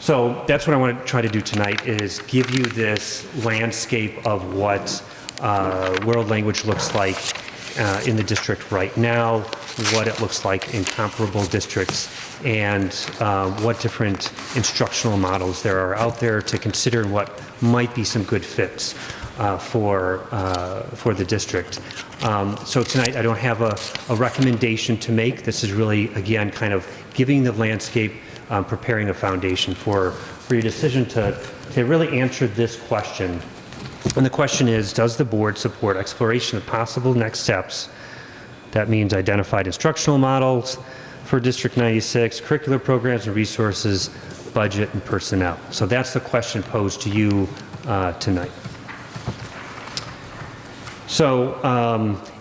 So that's what I want to try to do tonight, is give you this landscape of what world language looks like in the district right now, what it looks like in comparable districts, and what different instructional models there are out there to consider, and what might be some good fits for the district. So tonight I don't have a recommendation to make. This is really, again, kind of giving the landscape, preparing a foundation for your decision to really answer this question. And the question is, does the board support exploration of possible next steps? That means identified instructional models for District 96, curricular programs and resources, budget, and personnel. So that's the question posed to you tonight. So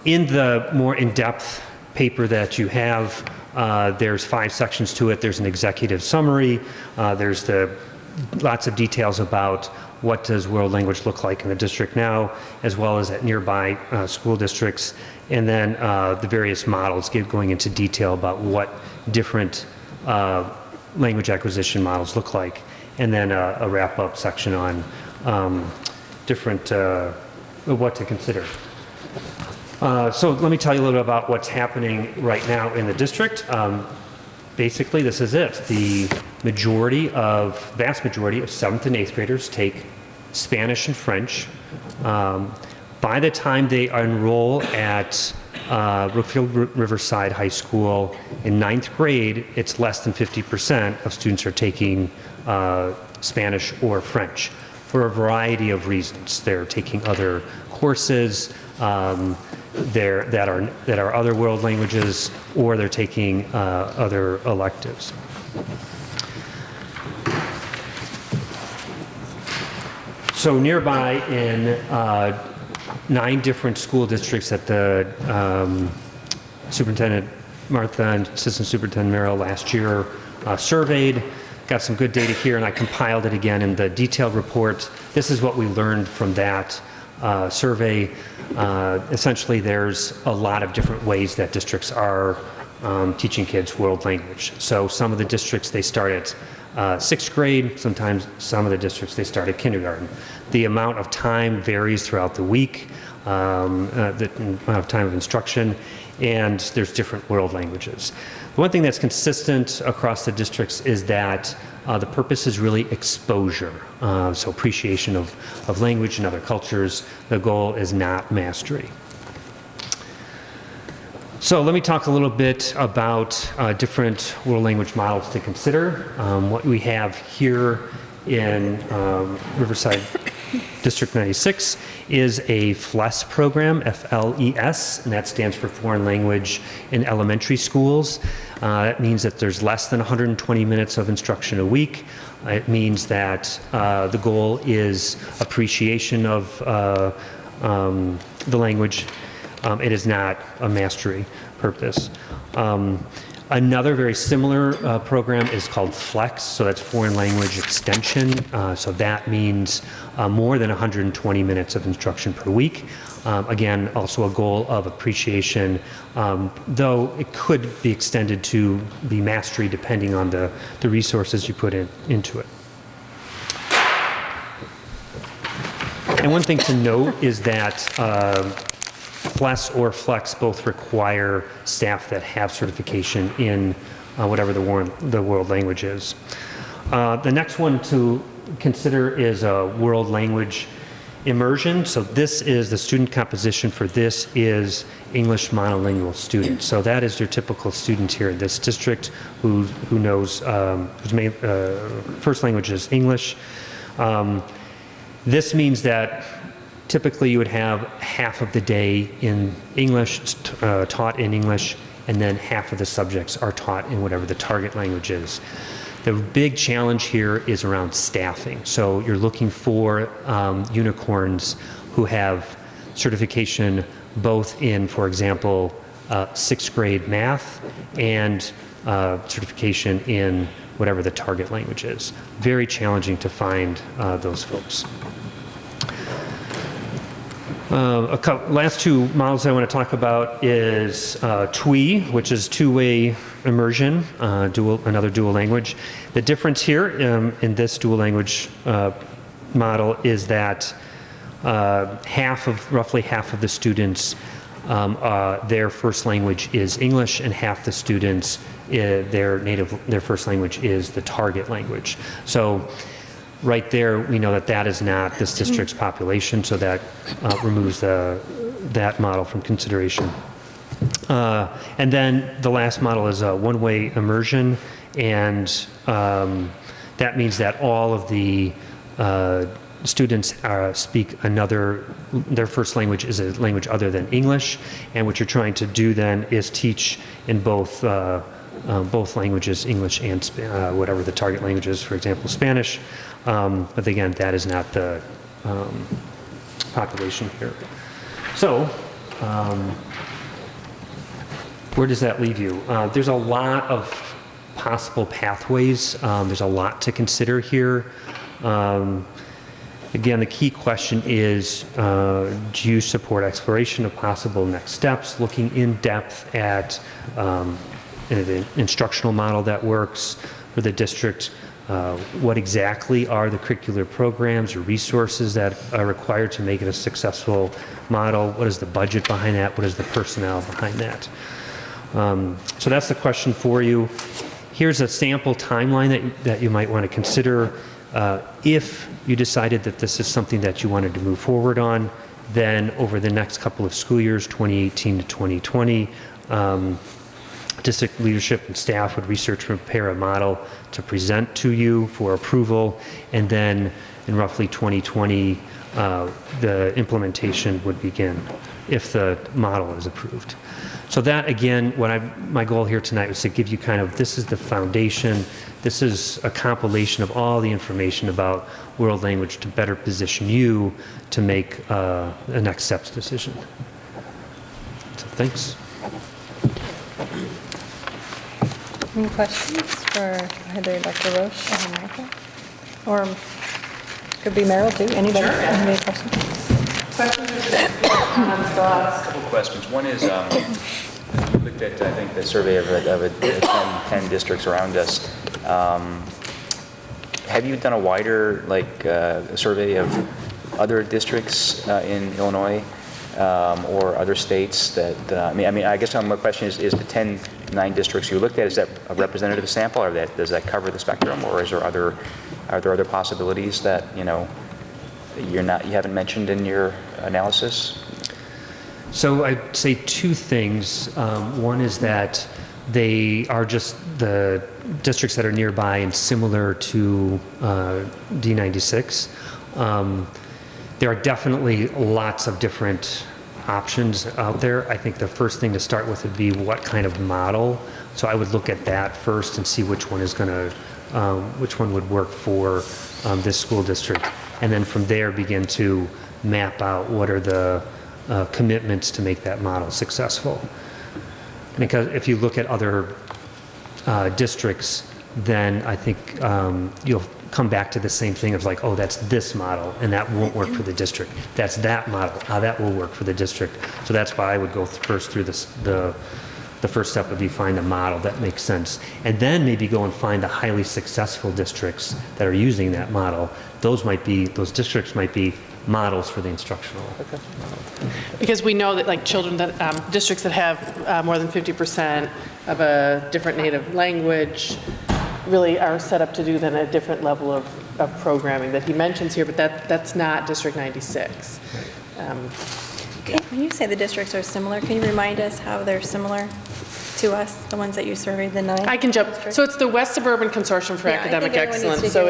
in the more in-depth paper that you have, there's 5 sections to it. There's an executive summary. There's lots of details about what does world language look like in the district now, as well as at nearby school districts, and then the various models going into detail about what different language acquisition models look like, and then a wrap-up section on different, what to consider. So let me tell you a little bit about what's happening right now in the district. Basically, this is it. The vast majority of 7th and 8th graders take Spanish and French. By the time they enroll at Brookfield Riverside High School in 9th grade, it's less than 50% of students are taking Spanish or French for a variety of reasons. They're taking other courses that are other world languages, or they're taking other electives. So nearby in 9 different school districts that the Superintendent Martha and Assistant Superintendent Merrill last year surveyed, got some good data here, and I compiled it again in the detailed report. This is what we learned from that survey. Essentially, there's a lot of different ways that districts are teaching kids world language. So some of the districts, they start at 6th grade. Sometimes some of the districts, they start at kindergarten. The amount of time varies throughout the week, the amount of time of instruction, and there's different world languages. The one thing that's consistent across the districts is that the purpose is really exposure, so appreciation of language and other cultures. The goal is not mastery. So let me talk a little bit about different world language models to consider. What we have here in Riverside District 96 is a FLES program, F-L-E-S, and that stands for Foreign Language in Elementary Schools. That means that there's less than 120 minutes of instruction a week. It means that the goal is appreciation of the language. It is not a mastery purpose. Another very similar program is called FLEX, so that's Foreign Language Extension. So that means more than 120 minutes of instruction per week. Again, also a goal of appreciation, though it could be extended to be mastery depending on the resources you put into it. And one thing to note is that FLES or FLEX both require staff that have certification in whatever the world language is. The next one to consider is a world language immersion. So this is the student composition for this is English monolingual students. So that is your typical student here in this district who knows whose main first language is English. This means that typically you would have half of the day in English, taught in English, and then half of the subjects are taught in whatever the target language is. The big challenge here is around staffing. So you're looking for unicorns who have certification both in, for example, 6th grade math and certification in whatever the target language is. Very challenging to find those folks. Last two models I want to talk about is TWE, which is two-way immersion, another dual language. The difference here in this dual language model is that roughly half of the students, their first language is English, and half the students, their first language is the target language. So right there, we know that that is not this district's population, so that removes that model from consideration. And then the last model is a one-way immersion, and that means that all of the students speak their first language is a language other than English, and what you're trying to do then is teach in both languages, English and whatever the target language is, for example, Spanish. But again, that is not the population here. So, where does that leave you? There's a lot of possible pathways. There's a lot to consider here. Again, the key question is, do you support exploration of possible next steps, looking in depth at an instructional model that works for the district? What exactly are the curricular programs or resources that are required to make it a successful model? What is the budget behind that? What is the personnel behind that? So that's the question for you. Here's a sample timeline that you might want to consider. If you decided that this is something that you wanted to move forward on, then over the next couple of school years, 2018 to 2020, district leadership and staff would research and prepare a model to present to you for approval, and then in roughly 2020, the implementation would begin if the model is approved. So that, again, my goal here tonight was to give you this is the foundation. This is a compilation of all the information about world language to better position you to make a next steps decision. So thanks. Any questions for either Dr. Roche or Michael? Or could be Meryl too, anybody? Sure. Any questions? A couple questions. One is, we looked at, I think, the survey of 10 districts around us. Have you done a wider, survey of other districts in Illinois or other states that, I guess my question is the 9 districts you looked at, is that a representative sample, or does that cover the spectrum, or are there other possibilities that, you haven't mentioned in your analysis? So I'd say two things. One is that they are just the districts that are nearby and similar to D96. There are definitely lots of different options out there. I think the first thing to start with would be what kind of model. So I would look at that first and see which one is going to, which one would work for this school district, and then from there begin to map out what are the commitments to make that model successful. Because if you look at other districts, then I think you'll come back to the same thing of like, oh, that's this model, and that won't work for the district. That's that model, that will work for the district. So that's why I would go first through this, the first step would be find a model that makes sense. And then maybe go and find the highly successful districts that are using that model. Those districts might be models for the instructional. Because we know that like children that, districts that have more than 50% of a different native language really are set up to do then a different level of programming that he mentions here, but that's not District 96. When you say the districts are similar, can you remind us how they're similar to us, the ones that you surveyed, the 9? I can jump. So it's the West Suburban Consortium for Academic Excellence. So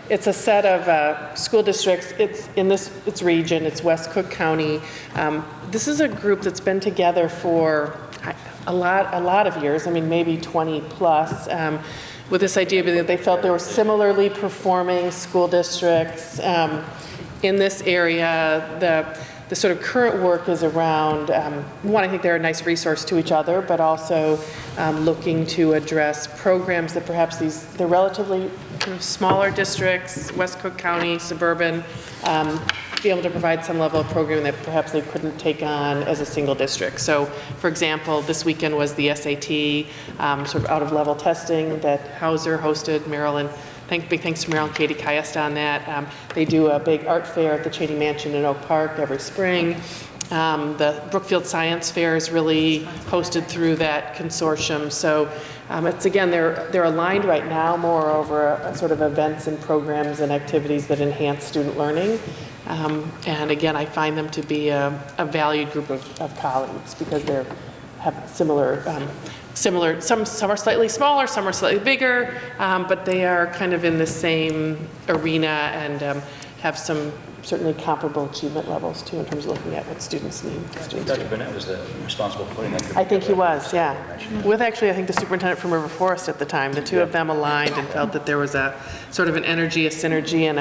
it's a set of school districts. It's in its region. It's West Cook County. This is a group that's been together for a lot of years. I mean, maybe 20 plus. With this idea that they felt there were similarly performing school districts in this area. The sort of current work is around, one, I think they're a nice resource to each other, but also looking to address programs that perhaps they're relatively smaller districts, West Cook County, suburban, be able to provide some level of programming that perhaps they couldn't take on as a single district. So, for example, this weekend was the SAT sort of out-of-level testing that Hauser hosted, Maryland. Big thanks to Meryl and Katie Kayest on that. They do a big art fair at the Cheney Mansion in Oak Park every spring. The Brookfield Science Fair is really hosted through that consortium. So it's again, they're aligned right now more over a sort of events and programs and activities that enhance student learning. And again, I find them to be a valued group of colleagues because they have similar, some are slightly smaller, some are slightly bigger, but they are kind of in the same arena and have some certainly comparable achievement levels too in terms of looking at what students need. Dr. Burnett was responsible for putting that group I think he together. was, yeah. With actually, I think the superintendent from River Forest at the time. The two of them aligned and felt that there was a sort of an energy, a synergy, and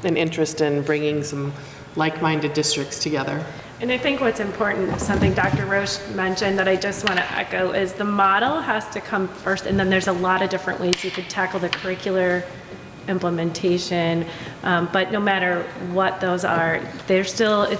an interest in bringing some like-minded districts together. And I think what's important, something Dr. Roche mentioned that I just want to echo, is the model has to come first, and then there's a lot of different ways you could tackle the curricular implementation, but no matter what those are, it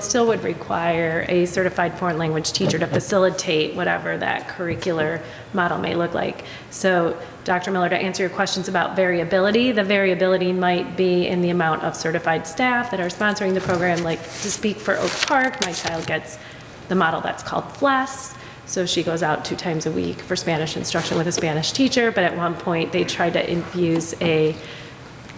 still would require a certified foreign language teacher to facilitate whatever that curricular model may look like. So, Dr. Miller, to answer your questions about variability, the variability might be in the amount of certified staff that are sponsoring the program. Like, to speak for Oak Park, my child gets the model that's called FLES. So she goes out 2 times a week for Spanish instruction with a Spanish teacher, but at one point they tried to infuse a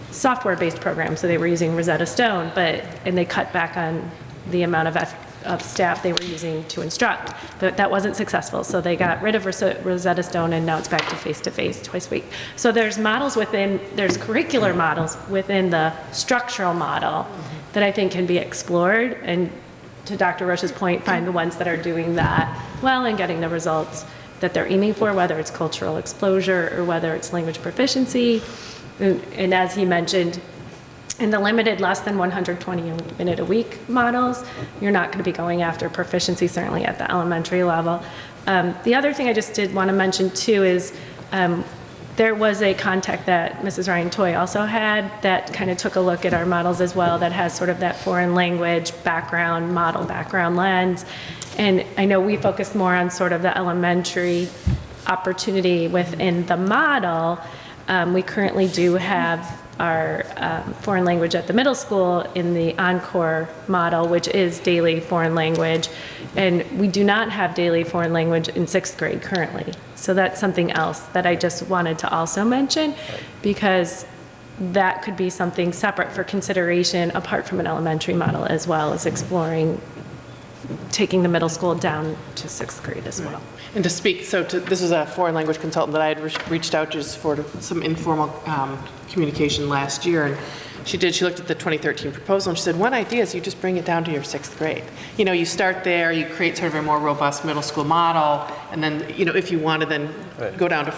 software-based program, so they were using Rosetta Stone, and they cut back on the amount of staff they were using to instruct. But that wasn't successful, so they got rid of Rosetta Stone, and now it's back to face-to-face twice a week. So there's curricular models within the structural model that I think can be explored, and to Dr. Roche's point, find the ones that are doing that well and getting the results that they're aiming for, whether it's cultural exposure or whether it's language proficiency. And as he mentioned, in the limited less than 120 minute a week models, you're not going to be going after proficiency, certainly at the elementary level. The other thing I just did want to mention too is there was a contact that Mrs. Ryan Toy also had that kind of took a look at our models as well, that has sort of that foreign language background, model background lens. And I know we focused more on sort of the elementary opportunity within the model. We currently do have our foreign language at the middle school in the Encore model, which is daily foreign language, and we do not have daily foreign language in 6th grade currently. So that's something else that I just wanted to also mention, because that could be something separate for consideration apart from an elementary model, as well as exploring taking the middle school down to 6th grade as well. And to speak, this is a foreign language consultant that I had reached out to just for some informal communication last year, and she looked at the 2013 proposal, and she said, one idea is you just bring it down to your 6th grade. You know, you start there, you create sort of a more robust middle school model, and then, you know, if you want to then go down to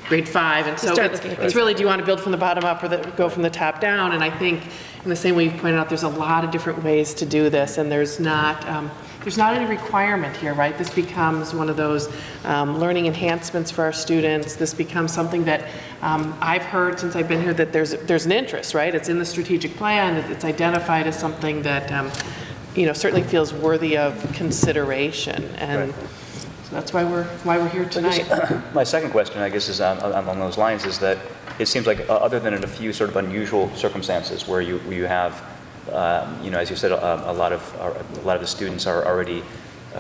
grade 5, and so it's really, do you want to build from the bottom up or go from the top down? And I think in the same way you pointed out, there's a lot of different ways to do this, and there's not any requirement here, right? This becomes one of those learning enhancements for our students. This becomes something that I've heard since I've been here that there's an interest, right? It's in the strategic plan. It's identified as something that you know, certainly feels worthy of consideration, and so that's why we're here tonight. My second question, I guess, is along those lines, is that it seems like other than in a few sort of unusual circumstances where you have you know, as you said, a lot of the students are already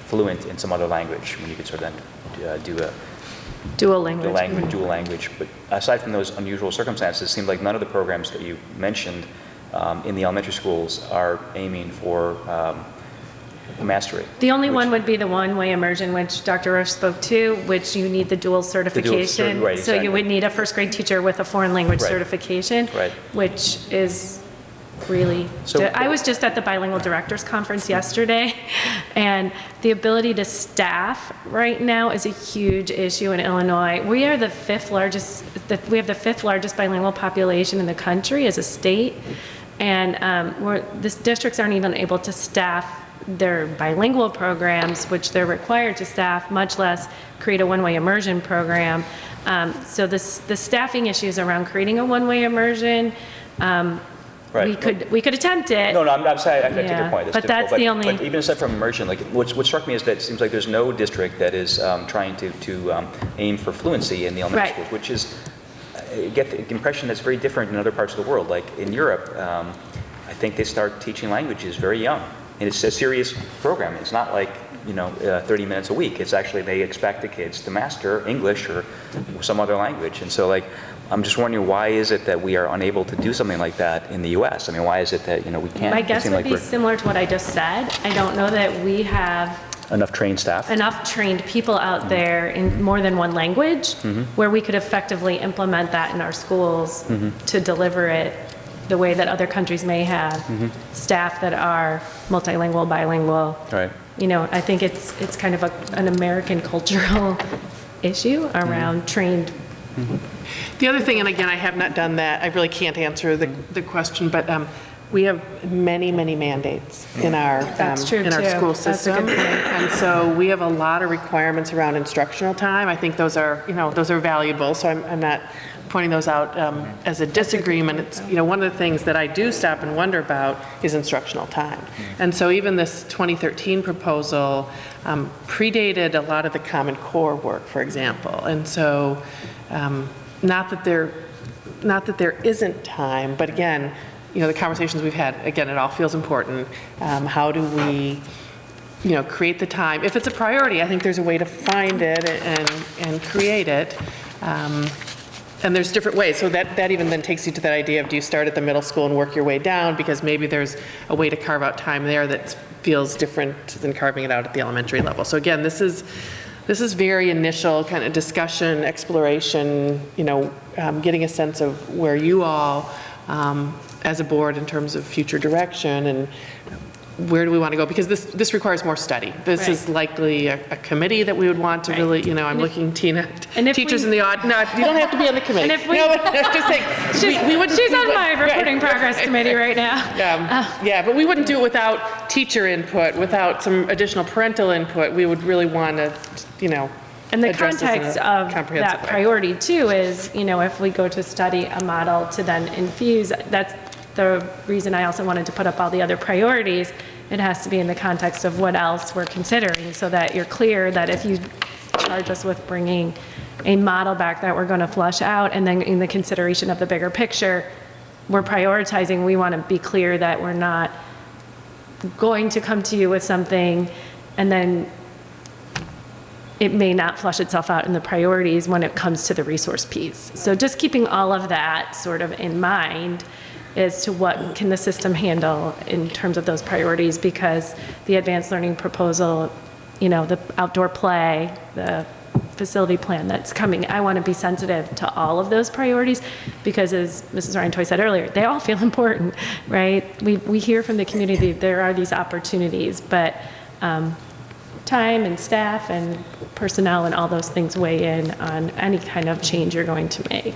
fluent in some other language. When you could sort of then do a dual language. Dual language. But aside from those unusual circumstances, it seems like none of the programs that you mentioned in the elementary schools are aiming for mastery. The only one would be the one-way immersion, which Dr. Roche spoke to, which you need the dual certification. Right, so exactly. you would need a first grade teacher with a foreign language certification, Right. which is really, I was just at the Bilingual Directors Conference yesterday, and the ability to staff right now is a huge issue in Illinois. We are the fifth largest bilingual population in the country as a state, and the districts aren't even able to staff their bilingual programs, which they're required to staff, much less create a one-way immersion program. So the staffing issues around creating a one-way immersion, we could attempt it. No, I'm saying, I take your point. But that's the only. But even aside from immersion, like what struck me is that it seems like there's no district that is trying to aim for fluency in the elementary schools, which is, I get the impression that's very different in other parts of the world. Like in Europe, I think they start teaching languages very young. And it's a serious program. It's not like, 30 minutes a week. It's actually, they expect the kids to master English or some other language. And so, I'm just wondering, why is it that we are unable to do something like that in the U.S.? I mean, why is it that, we can't? My guess would be similar to what I just said. I don't know that we have enough trained staff? Enough trained people out there in more than one language where we could effectively implement that in our schools to deliver it the way that other countries may have staff that are multilingual, bilingual. Right. I think it's kind of an American cultural issue around trained. The other thing, and again, I have not done that, I really can't answer the question, but we have many, many mandates in our school system. That's a good point. And so we have a lot of requirements around instructional time. I think those are valuable, so I'm not pointing those out as a disagreement. It's, one of the things that I do stop and wonder about is instructional time. And so even this 2013 proposal predated a lot of the Common Core work, for example. And so not that there isn't time, but again, the conversations we've had, again, it all feels important. How do we create the time? If it's a priority, I think there's a way to find it and create it. And there's different ways. So that even then takes you to that idea of, do you start at the middle school and work your way down? Because maybe there's a way to carve out time there that feels different than carving it out at the elementary level. So again, this is very initial kind of discussion, exploration, getting a sense of where you all, as a board, in terms of future direction and where do we want to go? Because this requires more study. This is likely a committee that we would want to really, I'm looking, Tina, teachers in the audience. No, you don't have to be on the committee. And if we, just saying, she's on my reporting progress committee right now. Yeah, but we wouldn't do it without teacher input, without some additional parental input. We would really want to, and the context of that priority too is, if we go to study a model to then infuse, that's the reason I also wanted to put up all the other priorities. It has to be in the context of what else we're considering, so that you're clear that if you charge us with bringing a model back that we're going to flush out, and then in the consideration of the bigger picture, we're prioritizing, we want to be clear that we're not going to come to you with something and then it may not flush itself out in the priorities when it comes to the resource piece. So just keeping all of that sort of in mind, as to what can the system handle in terms of those priorities, because the advanced learning proposal, you know, the outdoor play, the facility plan that's coming, I want to be sensitive to all of those priorities, because as Mrs. Ryan Toy said earlier, they all feel important, right? We hear from the community there are these opportunities, but time and staff and personnel and all those things weigh in on any kind of change you're going to make.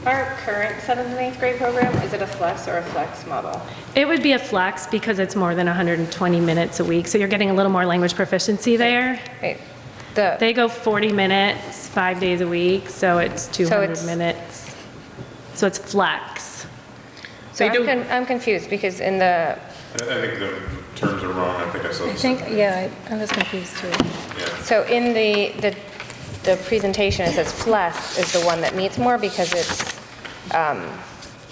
Our current 7th and 8th grade program, is it a FLEX or a flex model? It would be a flex because it's more than 120 minutes a week, so you're getting a little more language proficiency there. Right. They go 40 minutes, 5 days a week, so it's 200 minutes. So it's flex. So I'm confused because in the, I think the terms are wrong. I think I saw I think, yeah, I was confused too. so in the presentation, it says FLEX is the one that meets more because it's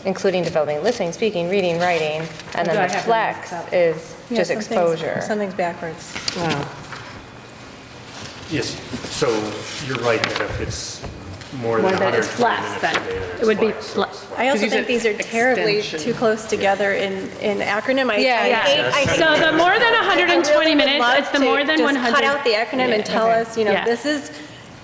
including developing listening, speaking, reading, writing, and then the FLEX is Yeah, just exposure. Something's backwards. Wow. Yes, so you're right that if it's more than More than 120 it's flex, minutes then a day, then it it's would be flex. flex. I also you think said these are terribly extension. too close together in acronym. So the more than 120 minutes, it's the more than 100. Just cut out the acronym and tell us, you know, Yeah. this is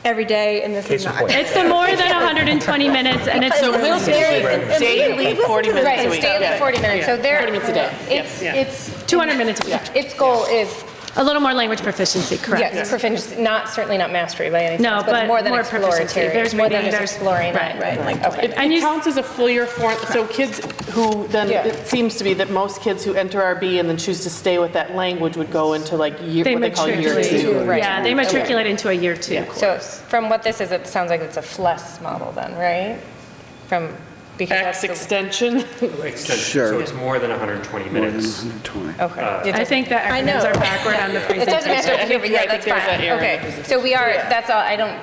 every day and this Case is in not. point. It's the more than 120 minutes, and it's So so Daily, 40 minutes Right, a it's week. daily 40 minutes, so there. 40 minutes a day. It's, Yeah. it's, 200 minutes a week. its goal is, A little more language proficiency, correct? yes, proficiency, certainly not mastery by any sense. No, but more than more proficiency. exploratory. There's More than reading, just there's- exploring. right. Okay. And it counts as a full year form, so kids who then, Yeah. it seems to be that most kids who enter RB and then choose to stay with that language would go into like year, They what they call year matriculate. two. Right. Yeah, they matriculate into a year two So course. from what this is, it sounds like it's a FLES model then, right? Because that's X the, extension. Extension, Sure. so it's more than 120 minutes. 120. okay. I think the I know. acronyms are backward on the It presentation. doesn't matter if you're, yeah, that's there's that fine. error in the Okay, presentation. so we are, that's all, I don't,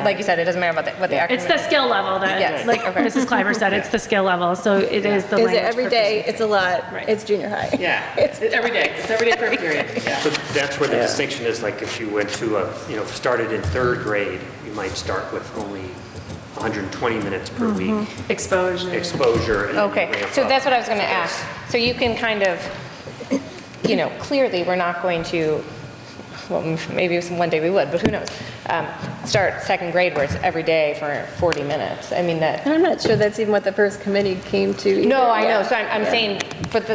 like you said, it doesn't matter about what the acronym is. It's the skill level that, Yes, like okay. Mrs. Kleiber said, it's the skill level, so it is the Is language it every day? proficiency. It's a lot. Right. It's junior high. Yeah, it's every day. It's every day for a period. Yeah. But that's where the distinction is, like if you went to started in 3rd grade, you might start with only 120 minutes per week Exposure. exposure. And then you Okay, ramp so up. that's what I was going to ask. So you can kind of, clearly, we're not going to, well, maybe one day we would, but who knows, start 2nd grade where it's every day for 40 minutes. I mean, that, And I'm not sure that's even what the first committee came to either. no, I know, Yeah. so I'm saying,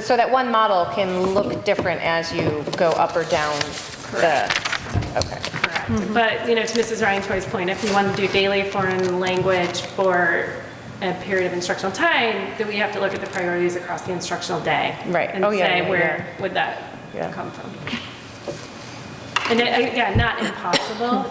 so that one model can look different as you go up or down the, okay. But, to Mrs. Ryan Toy's point, if we want to do daily foreign language for a period of instructional time, then we have to look at the priorities across the instructional day. Right. And Oh, yeah, say, yeah, where would that Yeah. come from? And again, not impossible,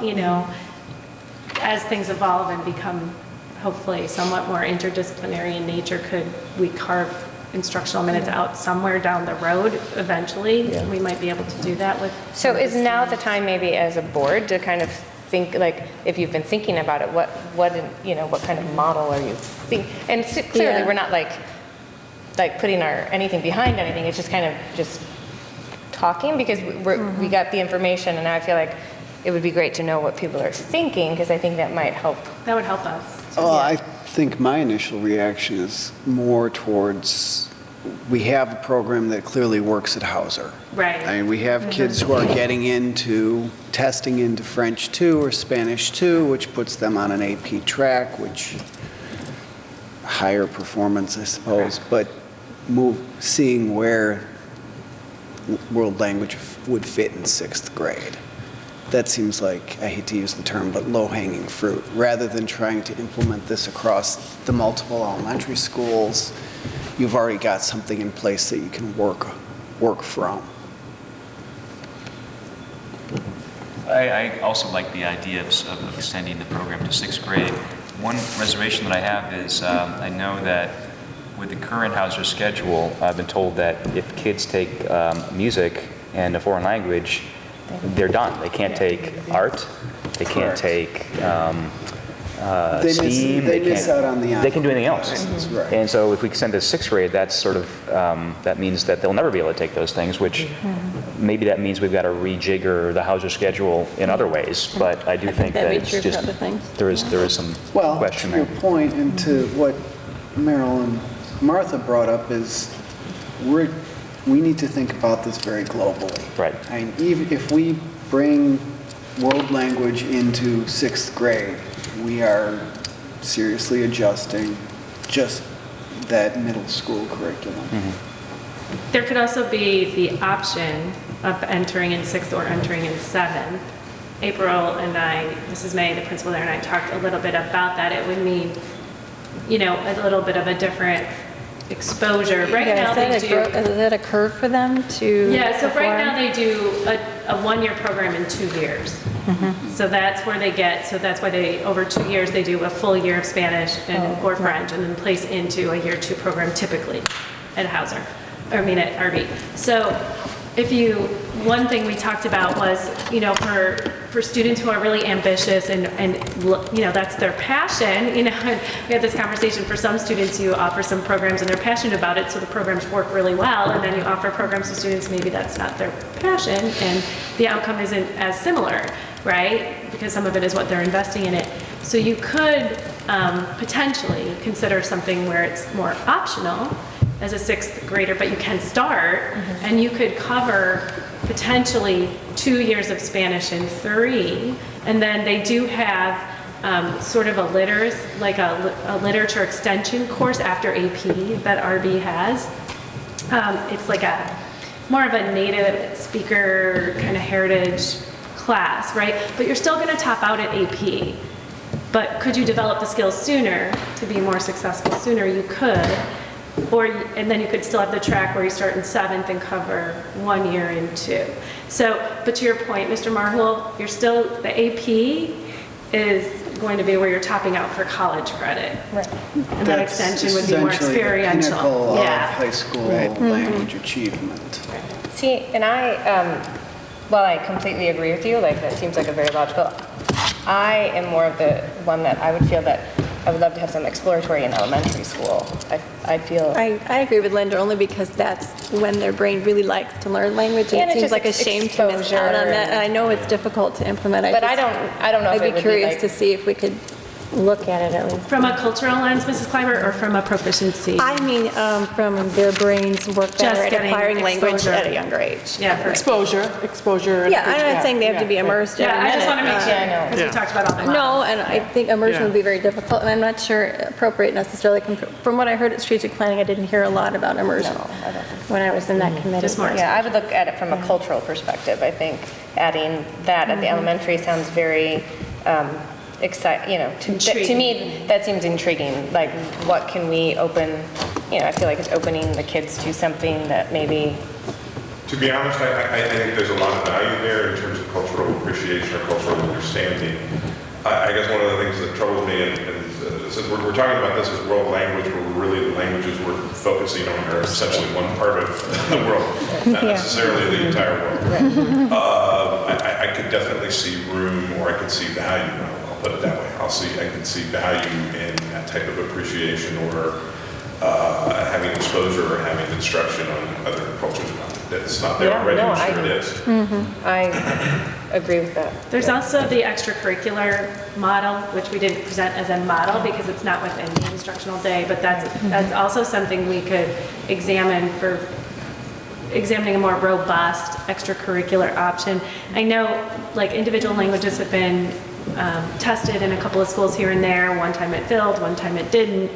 as things evolve and become hopefully somewhat more interdisciplinary in nature, could we carve instructional minutes out somewhere down the road eventually? We might be able to do that with. So is now the time maybe as a board to kind of think, like, if you've been thinking about it, what kind of model are you thinking? And clearly, Yeah. we're not like putting anything behind anything, it's just kind of just talking, because we got the information, and now I feel like it would be great to know what people are thinking, because I think that might help. That would help us. Oh, I think my initial reaction is more towards, we have a program that clearly works at Hauser. Right. I mean, we have kids who are getting into, testing into French 2 or Spanish 2, which puts them on an AP track, which higher performance, I suppose, but seeing where world language would fit in 6th grade. That seems like, I hate to use the term, but low-hanging fruit. Rather than trying to implement this across the multiple elementary schools, you've already got something in place that you can work from. I also like the idea of extending the program to 6th grade. One reservation that I have is I know that with the current Hauser schedule, I've been told that if kids take music and a foreign language, they're done. They can't take art, they can't take STEAM. They miss out on the They can do anything else. That's right. And so if we extend to 6th grade, that's sort of, that means that they'll never be able to take those things, which maybe that means we've got to rejigger the Hauser schedule in other ways. But I do think that that'd be it's true for just, other things. there is some Well, question to your there. point, and to what Marilyn, Martha brought up is we need to think about this very globally. Right. And even if we bring world language into 6th grade, we are seriously adjusting just that middle school curriculum. There could also be the option of entering in 6th or entering in 7th. April and Mrs. May, the principal there, and I talked a little bit about that. It would mean, you know, a little bit of a different exposure. Right now they do. Is that a curve for them to? Yeah, so right perform? now they do a one-year program in 2 years. So that's where they get, so that's why they, over 2 years, they do a full year of Spanish or French and then place into a year 2 program typically at Hauser, or I mean at RB. So one thing we talked about was, you know, for students who are really ambitious and you know, that's their passion, you know, and we had this conversation, for some students you offer some programs and they're passionate about it, so the programs work really well, and then you offer programs to students maybe that's not their passion and the outcome isn't as similar, right? Because some of it is what they're investing in it. So you could potentially consider something where it's more optional as a 6th grader, but you can start, and you could cover potentially 2 years of Spanish in 3, and then they do have sort of a literature extension course after AP that RB has. It's like more of a native speaker kind of heritage class, right? But you're still going to top out at AP. But could you develop the skills sooner to be more successful sooner? You could. And then you could still have the track where you start in 7th and cover 1 year in 2. So, but to your point, Mr. Marhul, the AP is going to be where you're topping out for college credit. Right. And that extension would be more experiential. That's essentially the pinnacle of high school language achievement. See, and while I completely agree with you, like that seems like a very logical, I am more of the one that I would feel that I would love to have some exploratory in elementary school. I feel... I agree with Linda, only because that's when their brain really likes to learn language, and it seems like a shame to miss out on that. And I know it's difficult to implement. But I don't know if it would be I'd be curious to see if we could look at it at least. From a cultural lens, Mrs. Kleiber, or from a proficiency? I mean, from their brains work better at acquiring language at a younger age. Yeah, for Exposure. Yeah, I'm not saying they have to be immersed. Yeah, I just want to make sure, because we talked about all the models. No, and I think immersion would be very difficult, and I'm not sure appropriate necessarily. From what I heard at strategic planning, I didn't hear a lot about immersion when I was in that committee. Just more. Yeah, I would look at it from a cultural perspective. I think adding that at the elementary sounds very exciting, you know, to me, that seems intriguing. Like, what can we open, you know, I feel like it's opening the kids to something that maybe... To be honest, I think there's a lot of value there in terms of cultural appreciation or cultural understanding. I guess one of the things that troubles me, and since we're talking about this as world language, where really the languages we're focusing on are essentially one part of the world, not necessarily the entire world. I could definitely see room, or I could see value, I'll put it that way. I can see value in that type of appreciation, or having exposure or having instruction on other cultures. That's not there already, I'm sure it is. I agree with that. There's also the extracurricular model, which we didn't present as a model because it's not within the instructional day, but that's also something we could examine for examining a more robust extracurricular option. I know, like, individual languages have been tested in a couple of schools here and there. One time it filled, one time it didn't.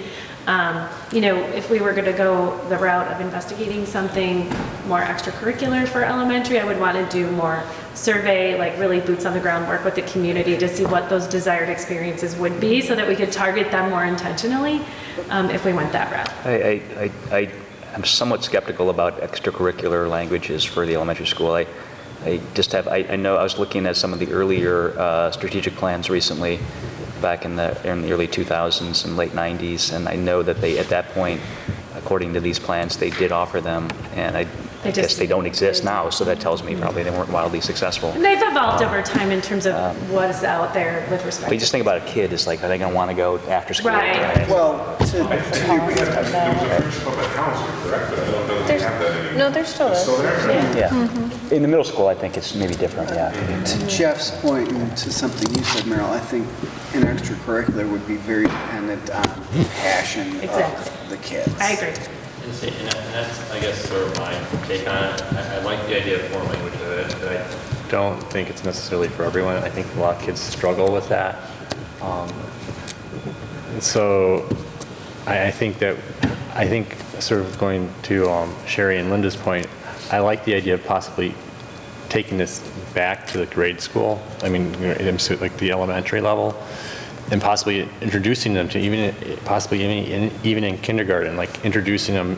You know, if we were going to go the route of investigating something more extracurricular for elementary, I would want to do more survey, like really boots on the ground work with the community to see what those desired experiences would be, so that we could target them more intentionally if we went that route. I'm somewhat skeptical about extracurricular languages for the elementary school. I know I was looking at some of the earlier strategic plans recently, back in the early 2000s and late 90s, and I know that they, at that point, according to these plans, they did offer them, and I guess they don't exist now, so that tells me probably they weren't wildly successful. And they've evolved over time in terms of what is out there with respect But you just think about a kid, it's like, are they going to want to go after school? Right. Well, I think we had, there was a friendship up at Hauser, correct? But I don't know think we have that anymore. No, there still is. Still there? Yeah. In the middle school, I think it's maybe different, yeah. To Jeff's point and to something you said, Meryl, I think an extracurricular would be very dependent on the passion of the kids. I agree. And that's, I guess, sort of my take on it. I like the idea of foreign language, but I don't think it's necessarily for everyone. I think a lot of kids struggle with that. And so I think sort of going to Sherry and Linda's point, I like the idea of possibly taking this back to the grade school. I mean, like the elementary level, and possibly introducing them to even in kindergarten, like introducing them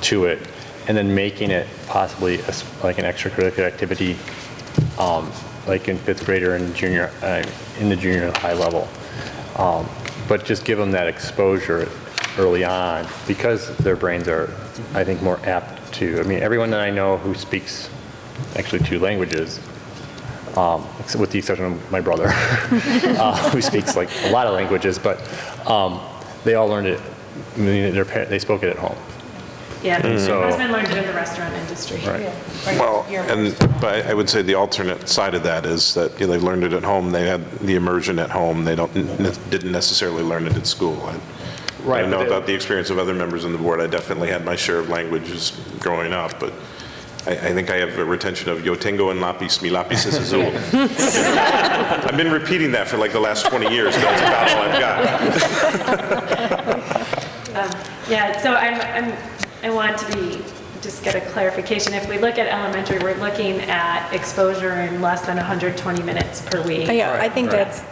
to it, and then making it possibly like an extracurricular activity, like in 5th grade or in the junior high level. But just give them that exposure early on, because their brains are, I think, more apt to. I mean, everyone that I know who speaks actually 2 languages, with the exception of my brother, who speaks like a lot of languages, but they all learned it. I mean, they spoke it at home. Yeah, And my so- husband learned it in the restaurant industry. Right. Well, but I would say the alternate side of that is that they learned it at home. They had the immersion at home. They didn't necessarily learn it at school. I know about the experience of other members on the board. I definitely had my share of languages growing up, but I think I have a retention of Yo tengo en lápiz, mi lápiz es azul. I've been repeating that for like the last 20 years. That's about all I've got. Yeah, so I want to just get a clarification. If we look at elementary, we're looking at exposure in less than 120 minutes per week. Yeah, I think that's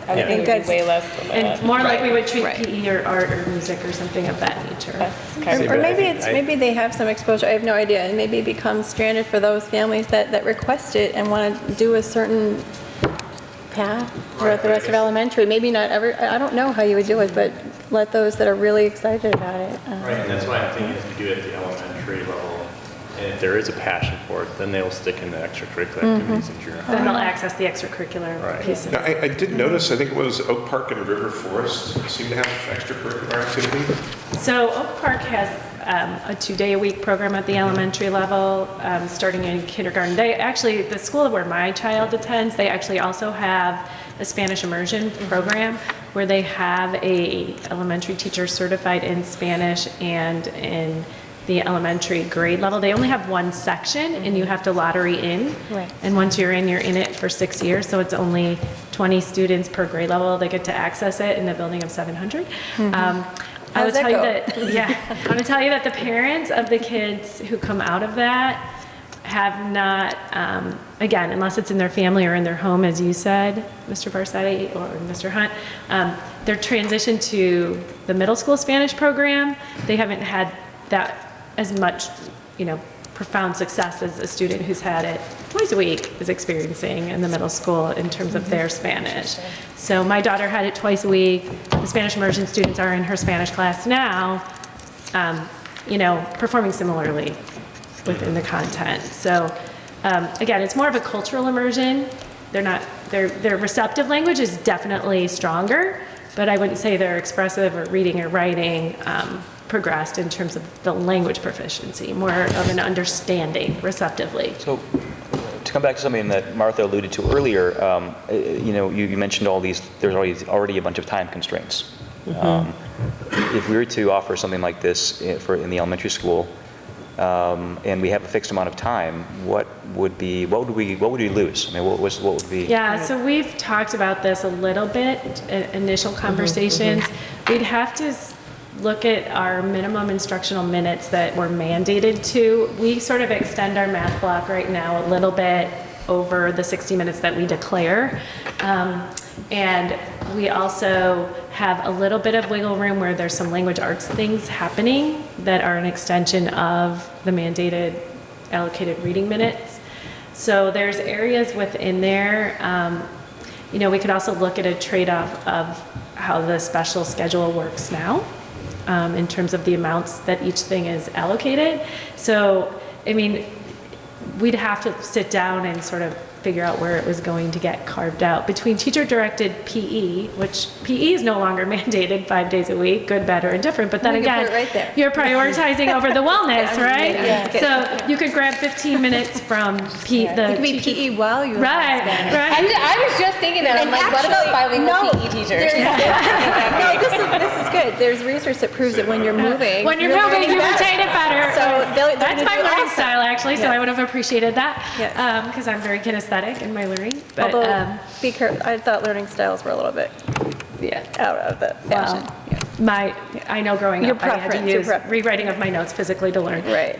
way less than that. And more like we would treat Right. PE or art or music or something of that nature. Or maybe they have some exposure, I have no idea, and maybe it becomes stranded for those families that request it and want to do a certain path throughout the rest of elementary. Maybe not ever, I don't know how you would do it, but let those that are really excited about it. Right, and that's why I'm thinking if you do it at the elementary level, and if there is a passion for it, then they'll stick in the extracurricular activities in junior high. Then they'll access the extracurricular pieces. Now, I did notice, I think it was Oak Park and River Forest seem to have extracurricular activity. So Oak Park has a 2-day-a-week program at the elementary level, starting in kindergarten. The school where my child attends, they actually also have a Spanish immersion program where they have a elementary teacher certified in Spanish and in the elementary grade level. They only have one section and you have to lottery in. Right. And once you're in it for 6 years, so it's only 20 students per grade level. They get to access it in a building of 700. I would tell you that, I want to tell you that the parents of the kids who come out of that have not, again, unless it's in their family or in their home, as you said, Mr. Barsetti or Mr. Hunt, their transition to the middle school Spanish program, they haven't had that as much, profound success as a student who's had it twice a week is experiencing in the middle school in terms of their Spanish. So my daughter had it twice a week. The Spanish immersion students are in her Spanish class now, performing similarly within the content. So again, it's more of a cultural immersion. Their receptive language is definitely stronger, but I wouldn't say their expressive or reading or writing progressed in terms of the language proficiency, more of an understanding receptively. So to come back to something that Martha alluded to earlier, you mentioned there's already a bunch of time constraints. If we were to offer something like this in the elementary school, and we have a fixed amount of time, what would we lose? I mean, what would be? Yeah, so we've talked about this a little bit, initial conversations. We'd have to look at our minimum instructional minutes that we're mandated to. We sort of extend our math block right now a little bit over the 60 minutes that we declare. And we also have a little bit of wiggle room where there's some language arts things happening that are an extension of the mandated allocated reading minutes. So there's areas within there. We could also look at a trade-off of how the special schedule works now in terms of the amounts that each thing is allocated. So, we'd have to sit down and sort of figure out where it was going to get carved out. Between teacher-directed PE, which PE is no longer mandated 5 days a week, good, better, and different, but then We can again, put it right there. you're prioritizing over the wellness, right? Yeah. So you could grab 15 minutes from It the could be teacher- PE while you. Right, right. I was just thinking that, I'm like, what about bilingual PE teachers? No, this is good. There's research that proves that when you're moving. When you're moving, learning you retain it better. So they're That's gonna my do learning awesome. style, actually, so Yeah. I would have appreciated that. Yes. Because I'm very kinesthetic in my learning. But, Although, be careful, I thought learning styles were a little bit yeah. out of the fashion. Well, I know growing Your up, I had to preference, your use preference. rewriting of my notes physically to learn. Right.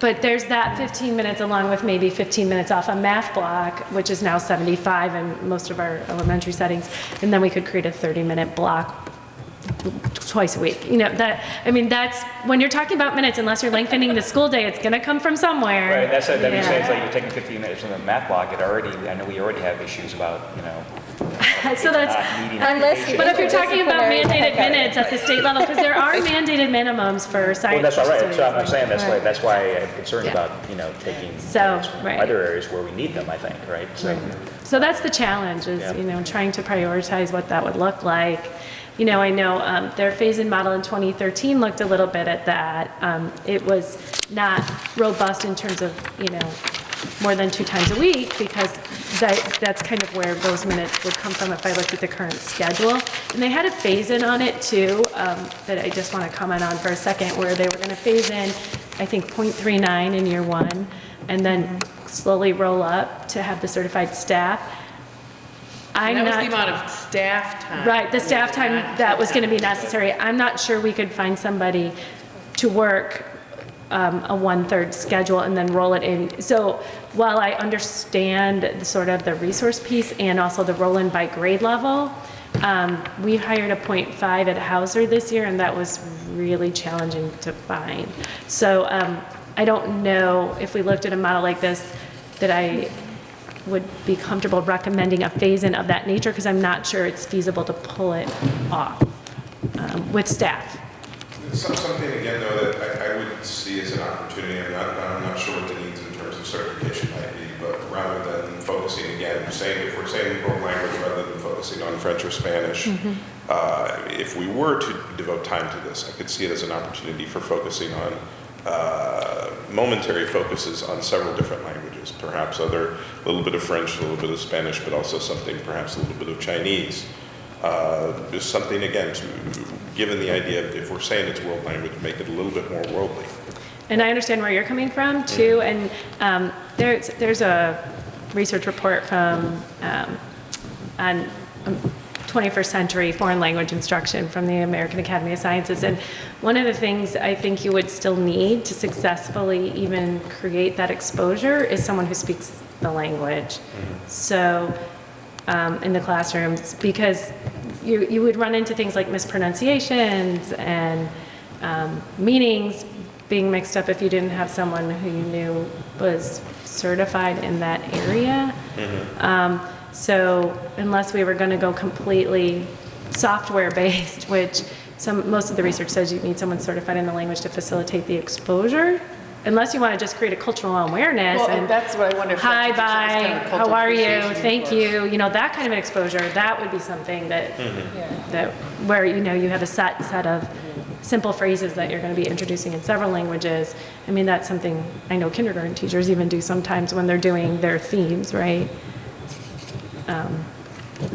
But there's that 15 minutes along with maybe 15 minutes off a math block, which is now 75 in most of our elementary settings. And then we could create a 30-minute block twice a week. You know, that's, when you're talking about minutes, unless you're lengthening the school day, it's gonna come from somewhere. Right, that's it, that makes Yeah. sense, like you're taking 15 minutes from the math block, I know we already have issues about, So that's, Unless but if you're talking about mandated minutes at the state level, because there are mandated minimums for Well, science. that's all right, teachers. so I'm saying, that's why I'm concerned Yeah. about, taking So, minutes from right. other areas where we need them, I think, right? So, So that's the challenge, is, Yeah. trying to prioritize what that would look like. I know their phase-in model in 2013 looked a little bit at that. It was not robust in terms of, more than 2 times a week, because that's kind of where those minutes would come from if I looked at the current schedule. And they had a phase-in on it too, that I just want to comment on for a second, where they were going to phase in, I think, 0.39 in year 1, and then slowly roll up to have the certified staff. And that was the amount of staff time. Right, the staff time that was going to be necessary. I'm not sure we could find somebody to work a 1/3 schedule and then roll it in. So while I understand the resource piece and also the roll-in by grade level, we hired a 0.5 at Hauser this year, and that was really challenging to find. So I don't know if we looked at a model like this that I would be comfortable recommending a phase-in of that nature, because I'm not sure it's feasible to pull it off with staff. Something, again, though, that I would see as an opportunity, I'm not sure what the needs in terms of certification might be, but rather than focusing, again, if we're saying world language rather than focusing on French or Spanish, if we were to devote time to this, I could see it as an opportunity for focusing on momentary focuses on several different languages, perhaps a little bit of French, a little bit of Spanish, but also something, perhaps a little bit of Chinese. Just something, again, given the idea of, if we're saying it's world language, make it a little bit more worldly. And I understand where you're coming from too, and there's a research report from on 21st century foreign language instruction from the American Academy of Sciences, and one of the things I think you would still need to successfully even create that exposure is someone who speaks the language. So in the classrooms, because you would run into things like mispronunciations and meanings being mixed up if you didn't have someone who you knew was certified in that area. So unless we were going to go completely software-based, which most of the research says you need someone certified in the language to facilitate the exposure, unless you want to just create a cultural awareness and that's what I wonder if hi, that's bye, kind of how cultural are you, appreciation thank course. you, that kind of an exposure, that would be something that, where, you have a set of simple phrases that you're going to be introducing in several languages. I mean, that's something I know kindergarten teachers even do sometimes when they're doing their themes, right?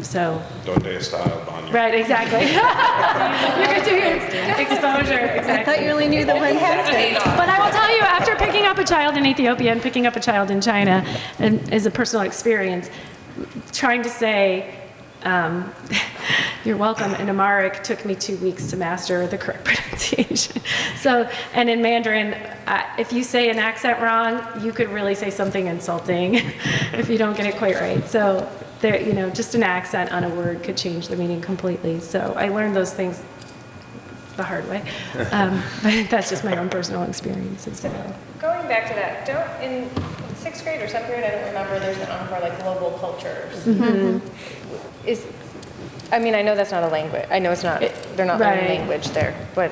So. Donde está el baño? Right, exactly. You could do your exposure, exactly. I thought you only knew the one sentence. But I will tell you, after picking up a child in Ethiopia and picking up a child in China, and as a personal experience, trying to say, you're welcome in Amharic took me 2 weeks to master the correct pronunciation. So, and in Mandarin, if you say an accent wrong, you could really say something insulting if you don't get it quite right. So, there, just an accent on a word could change the meaning completely. So I learned those things the hard way. But that's just my own personal experience as well. Going back to that, in 6th grade or 7th grade, I don't remember, there's an encore like global cultures. I mean, I know that's not a language. I know it's not, they're not learning Right. language there, but,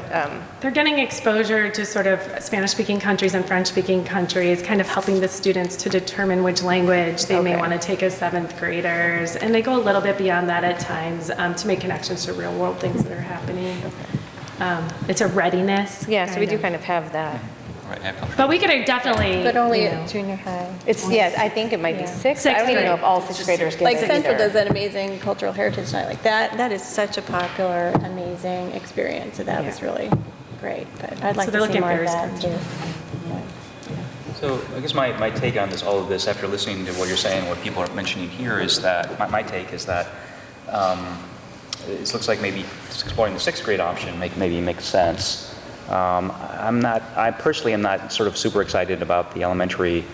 They're getting exposure to sort of Spanish-speaking countries and French-speaking countries, kind of helping the students to determine which language they may Okay. want to take as seventh graders. And they go a little bit beyond that at times to make connections to real-world things that are happening. It's a readiness. yeah, so we do kind of have that. Right, have cultural- But we could definitely, But only you know, at junior high. It's, yeah, I think it might be sixth. I don't even know if all sixth graders get Like it Central either. does that amazing cultural heritage night like that. That is such a popular, amazing experience. So that was really great. But I'd like So they're to see looking more of at that various too. So I guess my take on this, all of this, after listening to what you're saying, what people are mentioning here, is that, my take is that it looks like maybe exploring the sixth grade option maybe makes sense. I personally am not sort of super excited about the elementary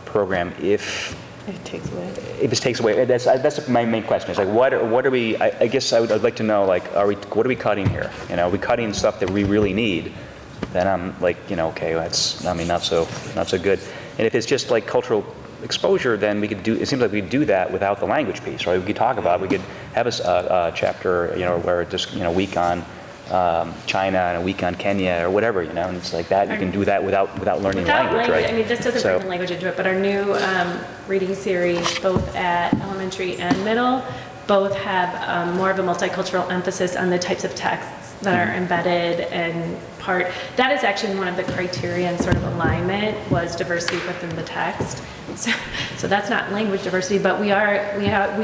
program if It takes away. it just takes away. That's my main question. Is like, what are we? I guess I'd like to know, like, what are we cutting here? You know, are we cutting stuff that we really need? Then I'm like, you know, okay, that's, I mean, not so good. And if it's just like cultural exposure, then we could do. It seems like we could do that without the language piece, right? We could talk about. We could have a chapter, you know, where just, you know, a week on China and a week on Kenya or whatever, you know, and it's like that. You can do that without learning without language, right? I mean, this doesn't bring the language into it, but our new reading series, both at elementary and middle, both have more of a multicultural emphasis on the types of texts that are embedded and part. That is actually one of the criteria and sort of alignment was diversity within the text. So that's not language diversity, but we do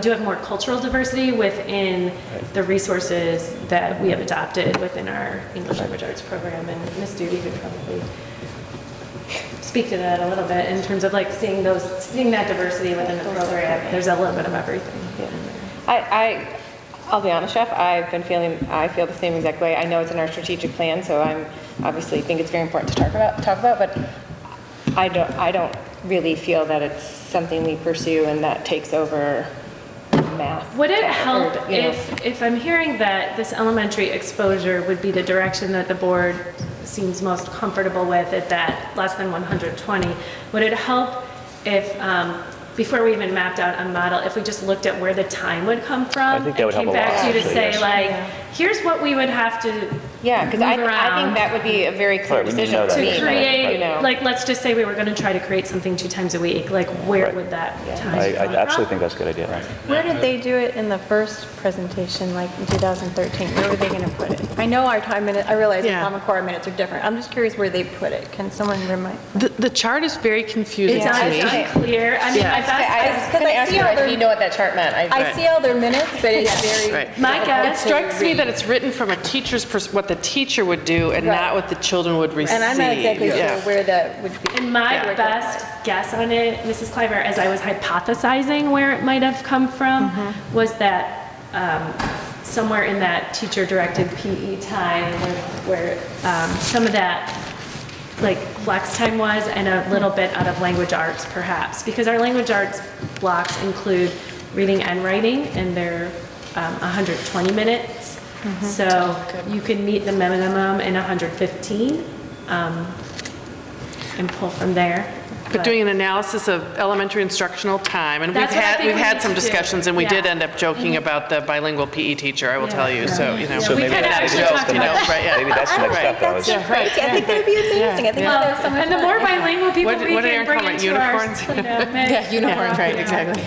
have more cultural diversity within the resources that we have adopted within our English language arts program. And Ms. Doody could probably speak to that a little bit in terms of like seeing that diversity within the program. There's a little bit of everything. I'll be honest, Chef, I feel the same exact way. I know it's in our strategic plan, so I'm obviously think it's very important to talk about, but I don't really feel that it's something we pursue and that takes over math. Would it help you know? if I'm hearing that this elementary exposure would be the direction that the board seems most comfortable with at that less than 120, would it help if, before we even mapped out a model, if we just looked at where the time would come from? I think that would help a lot, And came back to you to actually, say yes. like, here's what we would have to Yeah, because I move think around that would be a very clear Right, we need to decision know to that. me. to create, you know. like, let's just say we were going to try to create something 2 times a week, like where Right. would that time I come absolutely from? think that's a good idea. Right. Where did they do it in the first presentation, like in 2013? Where were they going to put it? I know our time minute, I realize the Yeah. Common Core minutes are different. I'm just curious where they put it. Can someone remind? The chart is very confusing It's to me. unclear. I mean, Yeah. my best I couldn't ask you if you know what that chart meant. I see all their minutes, but it's very. Right. My It guess, strikes me that it's written from a teacher's what the teacher would do and Right. not what the children would receive. And I'm not exactly Yeah. sure where that would be. and my Yeah. best guess on it, Mrs. Cliver, as I was hypothesizing where it might have come from, was that somewhere in that teacher-directed PE time where some of that like flex time was and a little bit out of language arts perhaps, because our language arts blocks include reading and writing and they're 120 minutes. So you can meet the minimum in 115 and pull from there. But doing an analysis of elementary instructional time, and That's what I think we've we had need some to do. discussions, and we did Yeah. end up joking about the bilingual PE teacher, I will tell you, Yeah. so, you know. So we maybe kinda that's actually the talked about next, that. Right, yeah. maybe that's the next Right. step, though. is- That's crazy. I think that would be amazing. I think Well, there's so much and the fun. more bilingual people What- we what can Aaron bring call it, into unicorns? our, mix, Yeah, unicorns, right, exactly.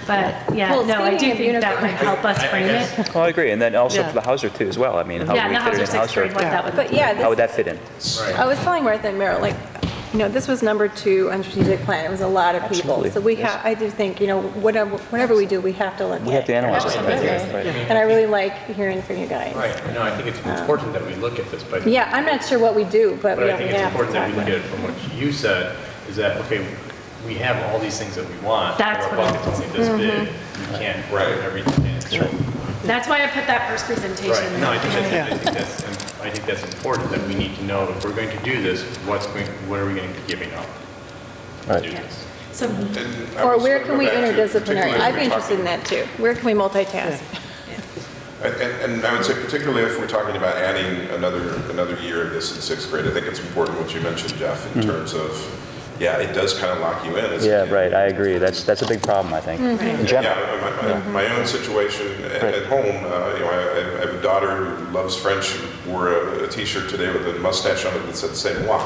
But yeah, Well, no, I do speaking of think that would help us frame it. Well, I agree, and then also Yeah. for the Hauser too as well. I mean, how Yeah, would and we the fit it Hauser in sixth grade, Hauser? what that would. But yeah, How would this, that fit in? I was telling Martha and Merrill, like, you know, this was number 2 on strategic plan. It was a lot of people. Absolutely, So we yes. I do think, you know, whatever we do, we have to look at. We have to analyze it. Right. And I really like hearing from you guys. Right, no, I think it's important that we look at this, but Yeah, I'm not sure what we do, but we I have think to it's have important that we look to at it from what you said, is that, okay, we have all these things that we want. That's but what our I'm- bucket's only this big, we can't write everything in. So, That's why I put that first presentation. right, no, I think that's important, that we need to know if we're going to do this, what are we going to be giving up to do this? So Or where can we interdisciplinary? I'd be interested in that too. Where can we multitask? And I would say particularly if we're talking about adding another year of this in 6th grade, I think it's important what you mentioned, Jeff, in terms of yeah, it does kind of lock you in. As a Yeah, kid. right, I agree. That's a big problem, I think. In general. Yeah, my own situation at home, I have a daughter who loves French, who wore a T-shirt today with a mustache on it that said "C'est moi."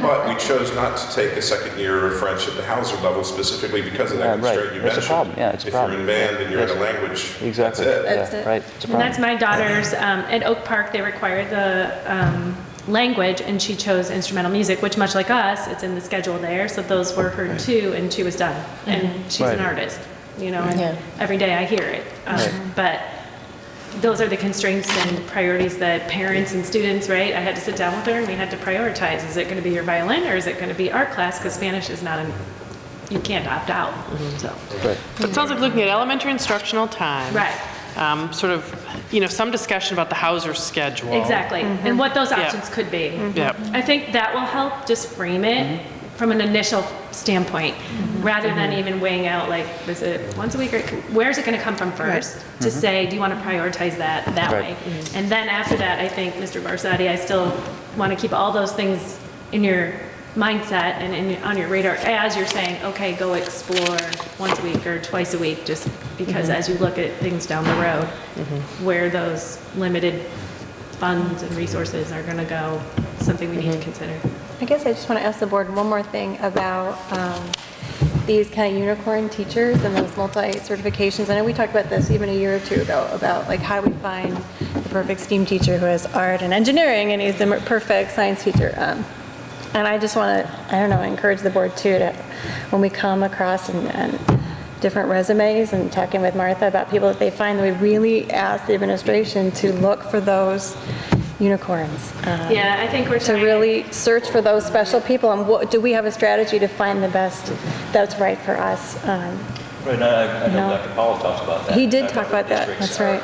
But we chose not to take a second year of French at the Hauser level specifically because of that constraint you mentioned. It's a problem, yeah, it's a problem. If you're in band and you're in a language, Exactly. that's it. That's it. Right, it's a And problem. that's my daughter's, at Oak Park, they require the language, and she chose instrumental music, which much like us, it's in the schedule there, so those were her two, and she was done. And she's an Right. artist, and every day I hear it. But those are the constraints and priorities that parents and students, right? I had to sit down with her and we had to prioritize. Is it going to be your violin or is it going to be art class? Because Spanish is not you can't opt out. So. Right. It sounds like looking at elementary instructional time. Right. Sort of, some discussion about the Hauser schedule. Exactly, and what those options could be. Yep. I think that will help just frame it from an initial standpoint, rather than even weighing out, like, is it once a week, or where's it gonna come from first? To say, do you wanna prioritize that way? And then after that, I think, Mr. Barsati, I still wanna keep all those things in your mindset and on your radar as you're saying, okay, go explore once a week or twice a week, just because as you look at things down the road, where those limited funds and resources are going to go, something we need to consider. I guess I just want to ask the board one more thing about these kind of unicorn teachers and those multi-certifications. I know we talked about this even a year or two ago, about like how do we find the perfect STEAM teacher who has art and engineering and he's the perfect science teacher. And I just want to, encourage the board too, to when we come across and different resumes and talking with Martha about people that they find, that we really ask the administration to look for those unicorns. Yeah, I think we're to trying really search for those special people, and do we have a strategy to find the best that's right for us? Right, I know Dr. Powell talks about that. He did talk about that, that's right.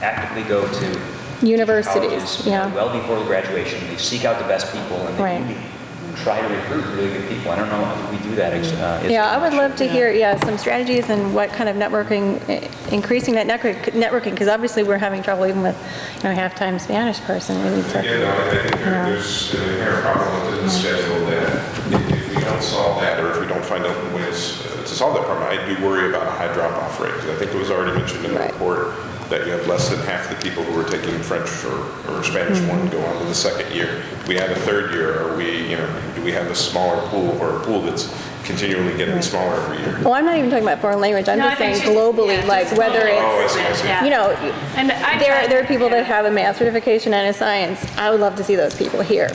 Actively go to Universities, colleges, yeah. well before graduation, they seek out the best people and they Right. really try to recruit really good people. I don't know if we do that. Yeah, I would love to hear, some strategies and what kind of networking, increasing that networking, because obviously we're having trouble even with, half-time Spanish person. We need to. Again, I think there's an inherent problem within the schedule that if we don't solve that, or if we don't find open ways to solve that problem, I do worry about a high drop-off rate. Because I think it was already mentioned in the report that you have less than half the people who are taking French or Spanish 1 go on to the second year. If we add a third year, are we, do we have a smaller pool, or a pool that's continually getting smaller every year? Well, I'm not even talking about foreign language. I'm just saying globally, like whether it's, And there are people that have a math certification and a science. I would love to see those people here.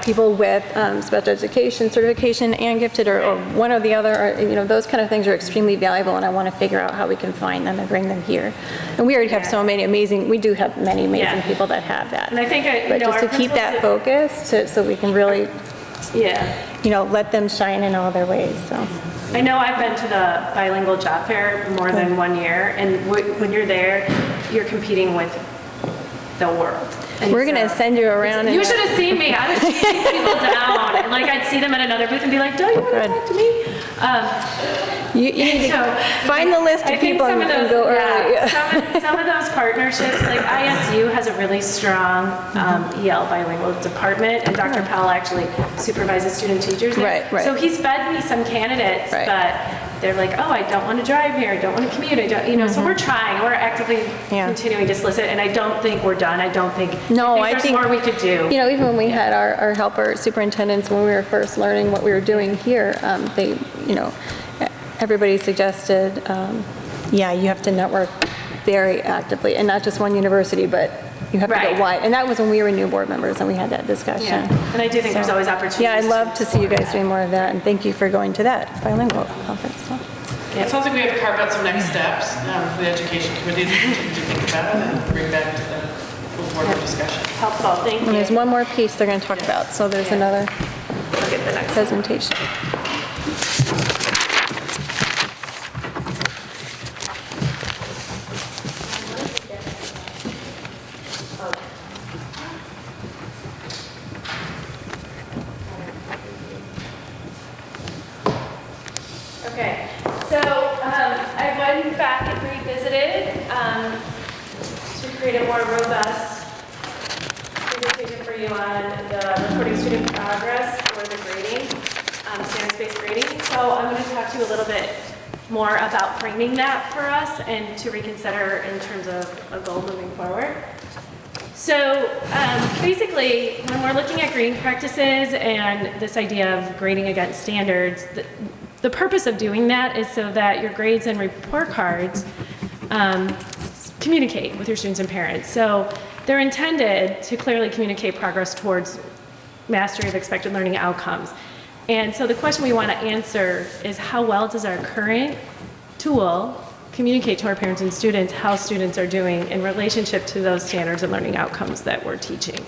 People with special education certification and gifted, or one or the other, or, those kind of things are extremely valuable, and I want to figure out how we can find them and bring them here. And we already have so many amazing, we do have many amazing people that have that. And I think, but just to keep that focus, so we can really, let them shine in all their ways, so. I know I've been to the bilingual job fair more than 1 year, and when you're there, you're competing with the world. And we're going to send you around. You should have seen me. I was chasing people down. And I'd see them at another booth and be like, don't you want to talk to me? You need to find the list of people and go early. Some of those partnerships, like ISU has a really strong EL bilingual department, and Dr. Powell actually supervises student teachers there. Right. So he's fed me some candidates, but they're like, oh, I don't want to drive here, I don't want to commute, I don't, so we're trying, we're actively continuing to solicit, and I don't think we're done. I think more we could do. Even when we had our helper superintendents, when we were first learning what we were doing here, they, everybody suggested, you have to network very actively, and not just one university, but you have to go wide. And that was when we were new board members and we had that discussion. Yeah. And I do think there's always opportunities. Yeah, I'd love to see you guys doing more of that, and thank you for going to that bilingual conference. So. It sounds like we have to carve out some next steps for the education committee to think about and bring back to the full board for discussion. Helpful, thank you. And there's one more piece they're going to talk about, so there's another presentation. Okay, so I went back and revisited to create a more robust presentation for you on the reporting student progress for the grading, standards-based grading. So I'm going to talk to you a little bit more about framing that for us and to reconsider in terms of a goal moving forward. So basically, when we're looking at grading practices and this idea of grading against standards, the purpose of doing that is so that your grades and report cards communicate with your students and parents. So they're intended to clearly communicate progress towards mastery of expected learning outcomes. And so the question we want to answer is, how well does our current tool communicate to our parents and students how students are doing in relationship to those standards and learning outcomes that we're teaching,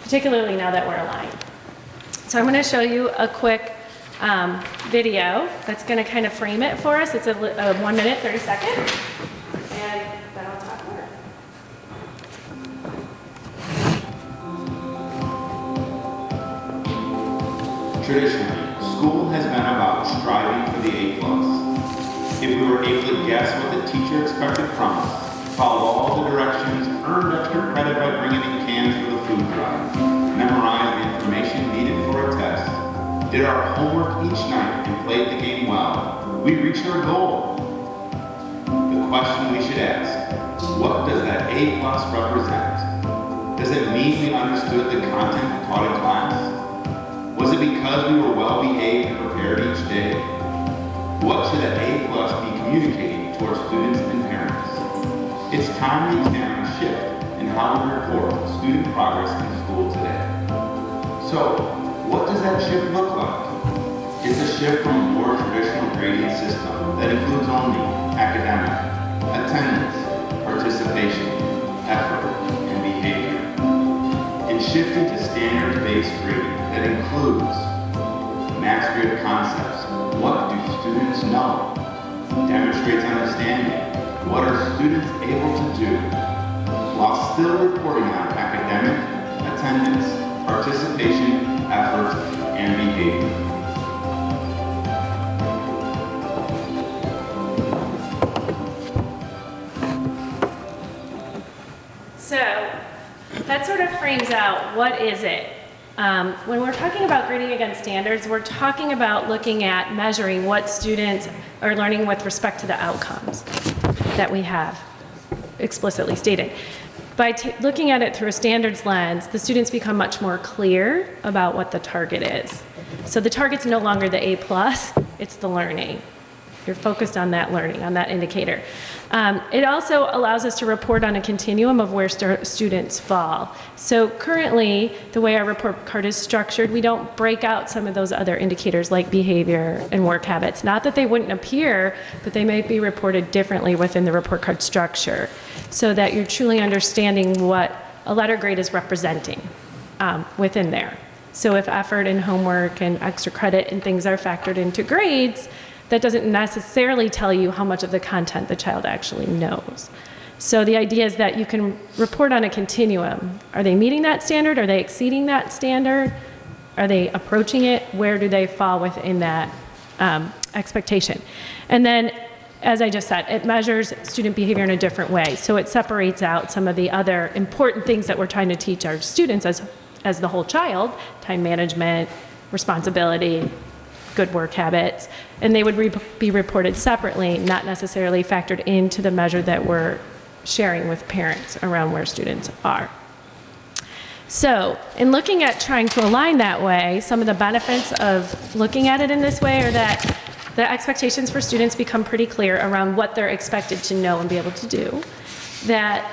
particularly now that we're aligned. So I'm going to show you a quick video that's going to kind of frame it for us. It's a 1 minute, 30 seconds. And then I'll talk more. Traditionally, school has been about striving for the A+. If we were able to guess what the teacher expected from us, follow all the directions, earned extra credit by bringing in cans for the food drive, memorize the information needed for a test, did our homework each night and played the game well, we reached our goal. The question we should ask, what does that A+ represent? Does it mean we understood the content taught in class? Was it because we were well behaved and prepared each day? What should an A+ be communicating to our students and parents? It's time to examine a shift in how we report student progress in school today. So, what does that shift look like? It's a shift from a more traditional grading system that includes only academic, attendance, participation, effort, and behavior, and shifting to standards-based grading that includes mastery of concepts. What do students know? Demonstrates understanding. What are students able to do? While still reporting on academic, attendance, participation, effort, and behavior. So that sort of frames out, what is it? When we're talking about grading against standards, we're talking about looking at measuring what students are learning with respect to the outcomes that we have explicitly stated. By looking at it through a standards lens, the students become much more clear about what the target is. So the target's no longer the A+, it's the learning. You're focused on that learning, on that indicator. It also allows us to report on a continuum of where students fall. So currently, the way our report card is structured, we don't break out some of those other indicators like behavior and work habits. Not that they wouldn't appear, but they might be reported differently within the report card structure so that you're truly understanding what a letter grade is representing within there. So if effort and homework and extra credit and things are factored into grades, that doesn't necessarily tell you how much of the content the child actually knows. So the idea is that you can report on a continuum. Are they meeting that standard? Are they exceeding that standard? Are they approaching it? Where do they fall within that expectation? And then, as I just said, it measures student behavior in a different way. So it separates out some of the other important things that we're trying to teach our students as the whole child: time management, responsibility, good work habits, and they would be reported separately, not necessarily factored into the measure that we're sharing with parents around where students are. So in looking at trying to align that way, some of the benefits of looking at it in this way are that the expectations for students become pretty clear around what they're expected to know and be able to do. That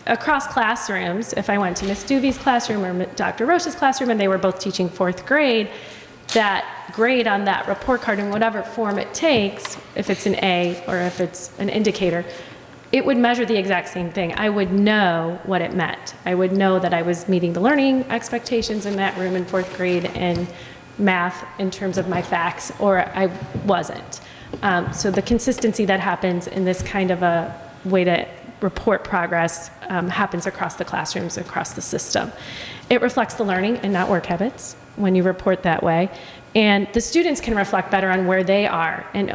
across classrooms, if I went to Ms. Duvey's classroom or Dr. Roche's classroom and they were both teaching 4th grade, that grade on that report card in whatever form it takes, if it's an A or if it's an indicator, it would measure the exact same thing. I would know what it meant. I would know that I was meeting the learning expectations in that room in 4th grade in math in terms of my facts, or I wasn't. So the consistency that happens in this kind of a way to report progress happens across the classrooms, across the system. It reflects the learning and not work habits. when you report that way. And the students can reflect better on where they are and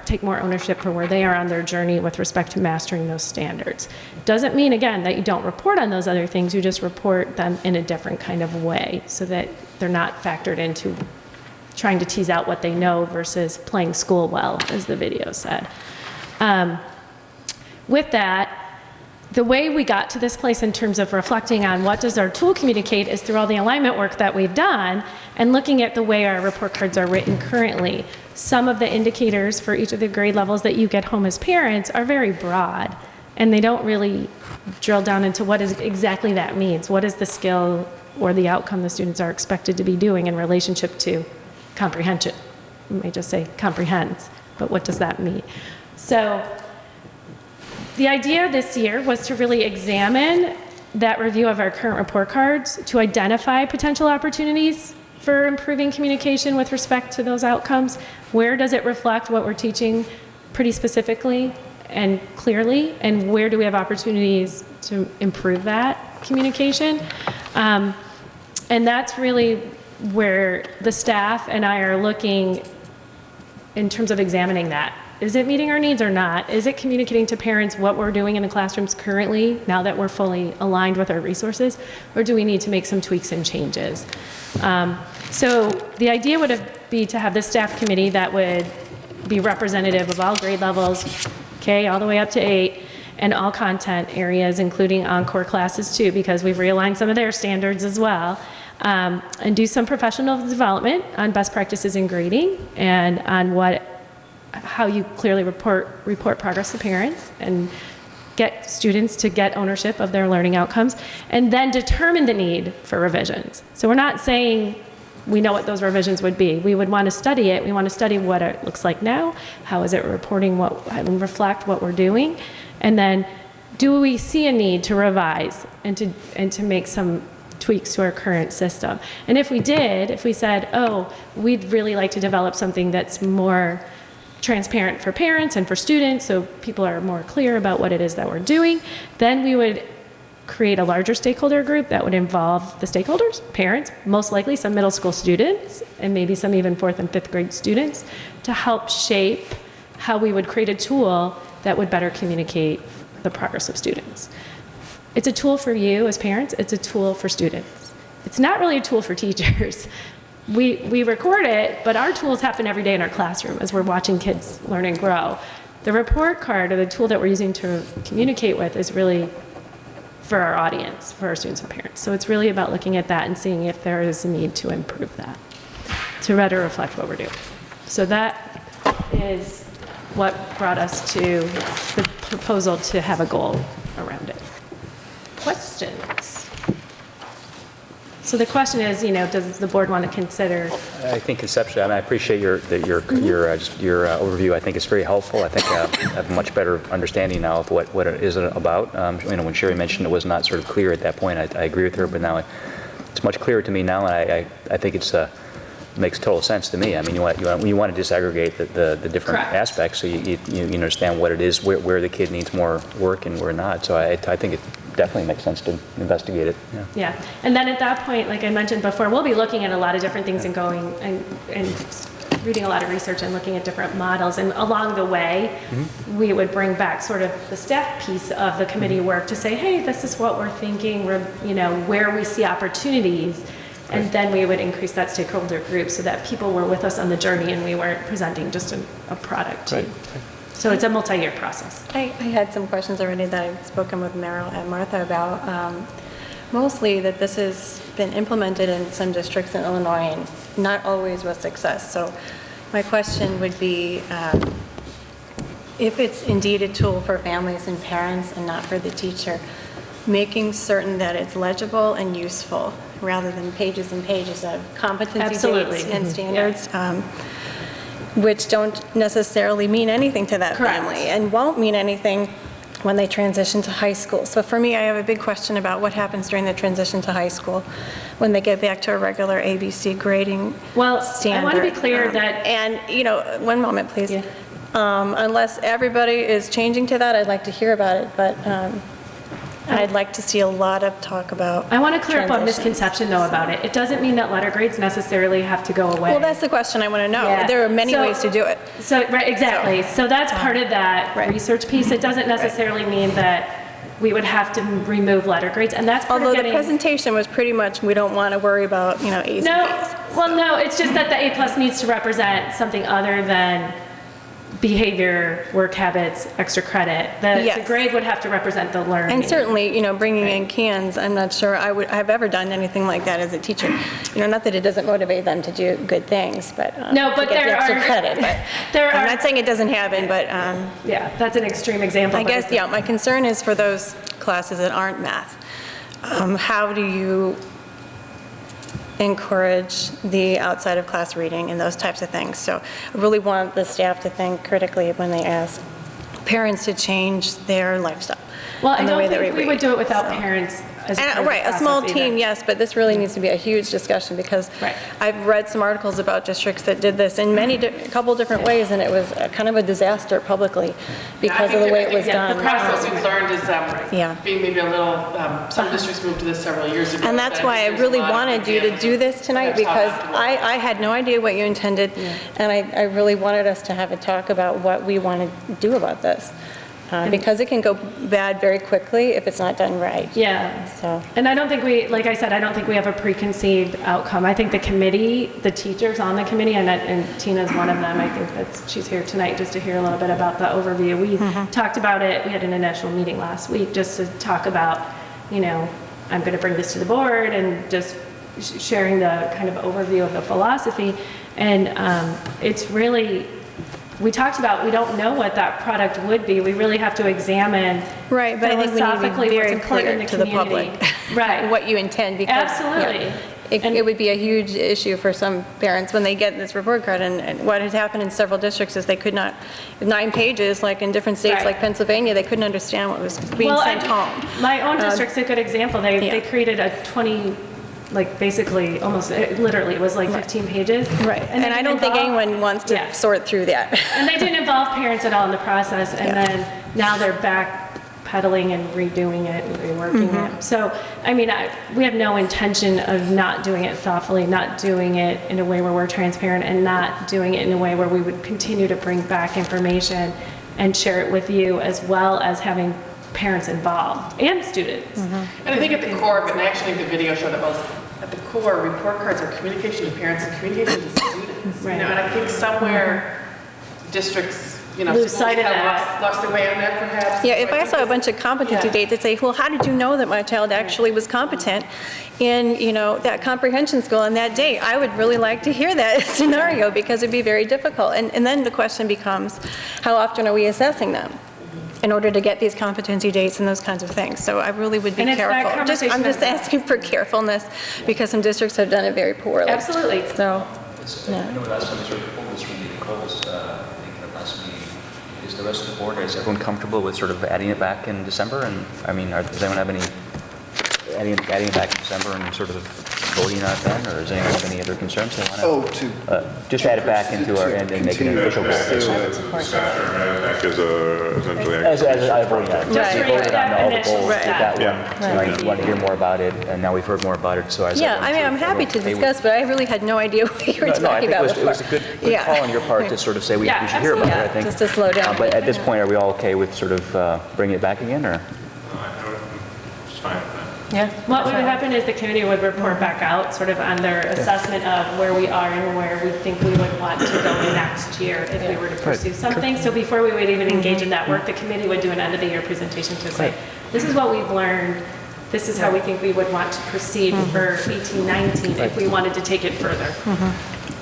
take more ownership for where they are on their journey with respect to mastering those standards. Doesn't mean, again, that you don't report on those other things, you just report them in a different kind of way so that they're not factored into trying to tease out what they know versus playing school well, as the video said. With that, the way we got to this place in terms of reflecting on what does our tool communicate is through all the alignment work that we've done and looking at the way our report cards are written currently. Some of the indicators for each of the grade levels that you get home as parents are very broad, and they don't really drill down into what exactly that means. What is the skill or the outcome the students are expected to be doing in relationship to comprehension? You may just say comprehends, but what does that mean? So the idea this year was to really examine that review of our current report cards to identify potential opportunities for improving communication with respect to those outcomes. Where does it reflect what we're teaching pretty specifically and clearly, and where do we have opportunities to improve that communication? And that's really where the staff and I are looking in terms of examining that. Is it meeting our needs or not? Is it communicating to parents what we're doing in the classrooms currently, now that we're fully aligned with our resources? Or do we need to make some tweaks and changes? So the idea would be to have this staff committee that would be representative of all grade levels, K all the way up to 8, and all content areas, including encore classes too, because we've realigned some of their standards as well. And do some professional development on best practices in grading and on how you clearly report progress to parents and get students to get ownership of their learning outcomes, and then determine the need for revisions. So we're not saying we know what those revisions would be. We would want to study it. We want to study what it looks like now. How is it reporting and reflect what we're doing? And then do we see a need to revise and to make some tweaks to our current system? And if we said, oh, we'd really like to develop something that's more transparent for parents and for students so people are more clear about what it is that we're doing, then we would create a larger stakeholder group that would involve the stakeholders, parents, most likely some middle school students, and maybe some even 4th and 5th grade students, to help shape how we would create a tool that would better communicate the progress of students. It's a tool for you as parents, it's a tool for students. It's not really a tool for teachers. We record it, but our tools happen every day in our classroom as we're watching kids learn and grow. The report card, or the tool that we're using to communicate with, is really for our audience, for our students and parents. So it's really about looking at that and seeing if there is a need to improve that, to better reflect what we're doing. So that is what brought us to the proposal to have a goal around it. Questions? So the question is, does the board want to consider? I think conceptually, I appreciate your overview. I think it's very helpful. I think I have a much better understanding now of what it is about. When Sherry mentioned it was not sort of clear at that point, I agree with her, but now it's much clearer to me now, and I think it's makes total sense to me. I mean, you want to disaggregate the different aspects so you understand what it is, where the kid needs more work and where not. So I think it definitely makes sense to investigate it. Yeah. And then at that point, like I mentioned before, we'll be looking at a lot of different things and going and reading a lot of research and looking at different models. And along the way, we would bring back sort of the staff piece of the committee work to say, hey, this is what we're thinking, where we see opportunities. And then we would increase that stakeholder group so that people were with us on the journey and we weren't presenting just a product. Right. So it's a multi-year process. I had some questions already that I've spoken with Meryl and Martha about. Mostly that this has been implemented in some districts in Illinois and not always with success. So my question would be, if it's indeed a tool for families and parents and not for the teacher, making certain that it's legible and useful rather than pages and pages of competency dates and standards. Which don't necessarily mean anything to that family and won't mean anything when they transition to high school. So for me, I have a big question about what happens during the transition to high school when they get back to a regular ABC grading standard. I want to be clear that... And, one moment, please. Yeah. Unless everybody is changing to that, I'd like to hear about it. But I'd like to see a lot of talk about I want to clear up a transitions. misconception though about it. It doesn't mean that letter grades necessarily have to go away. Well, that's the question I want to know. Yeah. There are many ways to do it. So, right, exactly. So that's part of that Right. research piece. It doesn't necessarily mean that we would have to remove letter grades, and that's part Although of the getting. presentation was pretty much, we don't want to worry about, A's No, and B's. well, no, it's just that the A plus needs to represent something other than behavior, work habits, extra credit. The Yes. grade would have to represent the learning. And certainly, bringing in cans, I'm not sure I've ever done anything like that as a teacher. Not that it doesn't motivate them to do good things, but No, to but get the there extra are- credit. But there I'm are- not saying it doesn't happen, but Yeah, that's an extreme example. I but guess, it's- my concern is for those classes that aren't math. How do you encourage the outside of class reading and those types of things? So I really want the staff to think critically when they ask parents to change their lifestyle. Well, I and the don't way that think we read. would do it without So- parents as part of the Right, a small process team, either. yes, but this really needs to be a huge discussion because Right. I've read some articles about districts that did this in a couple different ways, and it was kind of a disaster publicly because of the way it was done. The process we've learned is Yeah. being maybe a little, some districts moved to this several years ago. And that's but why I there's really a lot of wanted you to examples do of this tonight perhaps how because not to work. I had no idea what you intended, and I really wanted us to have a talk about what we want to do about this. Because it can go bad very quickly if it's not done right. Yeah. So, And I don't think like I said, I don't think we have a preconceived outcome. I think the committee, the teachers on the committee, and Tina's one of them, I think she's here tonight just to hear a little bit about the overview. We talked about it, we had an initial meeting last week just to talk about, I'm going to bring this to the board and just sharing the kind of overview of the philosophy. And it's really, we talked about, we don't know what that product would be. We really have to examine right, but I think we need to philosophically be what's very important clear in the to the community. public. Right. What you intend because. Absolutely. yeah, It would be a huge issue for some parents when they get this report card, and what has happened in several districts is they could not, 9 pages, like in different states Right. like Pennsylvania, they couldn't understand what was being Well, sent home. My own district's a good example. They created a 20, like basically almost, literally, it was like 15 pages. Right, and they I didn't don't think involve- anyone wants to Yeah. sort through that. And they didn't involve parents at all in the process, and Yeah. then now they're backpedaling and redoing it and reworking Mm-hmm. it. So, I mean, we have no intention of not doing it thoughtfully, not doing it in a way where we're transparent, and not doing it in a way where we would continue to bring back information and share it with you, as well as having parents involved and students. And I think at the core of it, and actually the video showed it was, at the core, report cards are communication to parents and communication to students. Right. And I think somewhere districts, Lose schools sight of have that. lost their way on that perhaps. Yeah, if So I saw a think bunch of competency Yeah. dates, they'd say, well, how did you know that my child actually was competent in, that comprehension skill on that day? I would really like to hear that scenario because it'd be very difficult. And then the question becomes, how often are we assessing them in order to get these competency dates and those kinds of things? So I really would be And it's that careful. I'm conversation just of- asking for carefulness because some districts have done it very poorly. Absolutely. So, I know last time we sort of pulled this from Nicole's, I think, at last meeting. Is the rest of the board, is everyone comfortable with sort of adding it back in December? And, I mean, does anyone have any, adding it back in December and sort of voting on it then? Or does anyone have any other concerns they want to? Just add it back into our, and make it an official goal. Back as essentially. As a voting item. Just We for voted on all the definition, goals, right. that one. Yeah. You want to hear more about it, and now we've heard more about it, so I yeah, I mean, I'm happy to discuss, but I really had no idea what you were No, I talking think about it was a before. good call on your part to sort of say we should hear about it, I think. Just to slow down. But at this point, are we all okay with sort of bringing it back again, or? It's fine with that. Yeah. What would happen is the committee would report back out sort of on their assessment of where we are and where we think we would want to go next year if we were to pursue something. So before we would even engage in that work, the committee would do an end of the year presentation to say, this is what we've learned, this is how we think we would want to proceed for 18-19 if we wanted to take it further.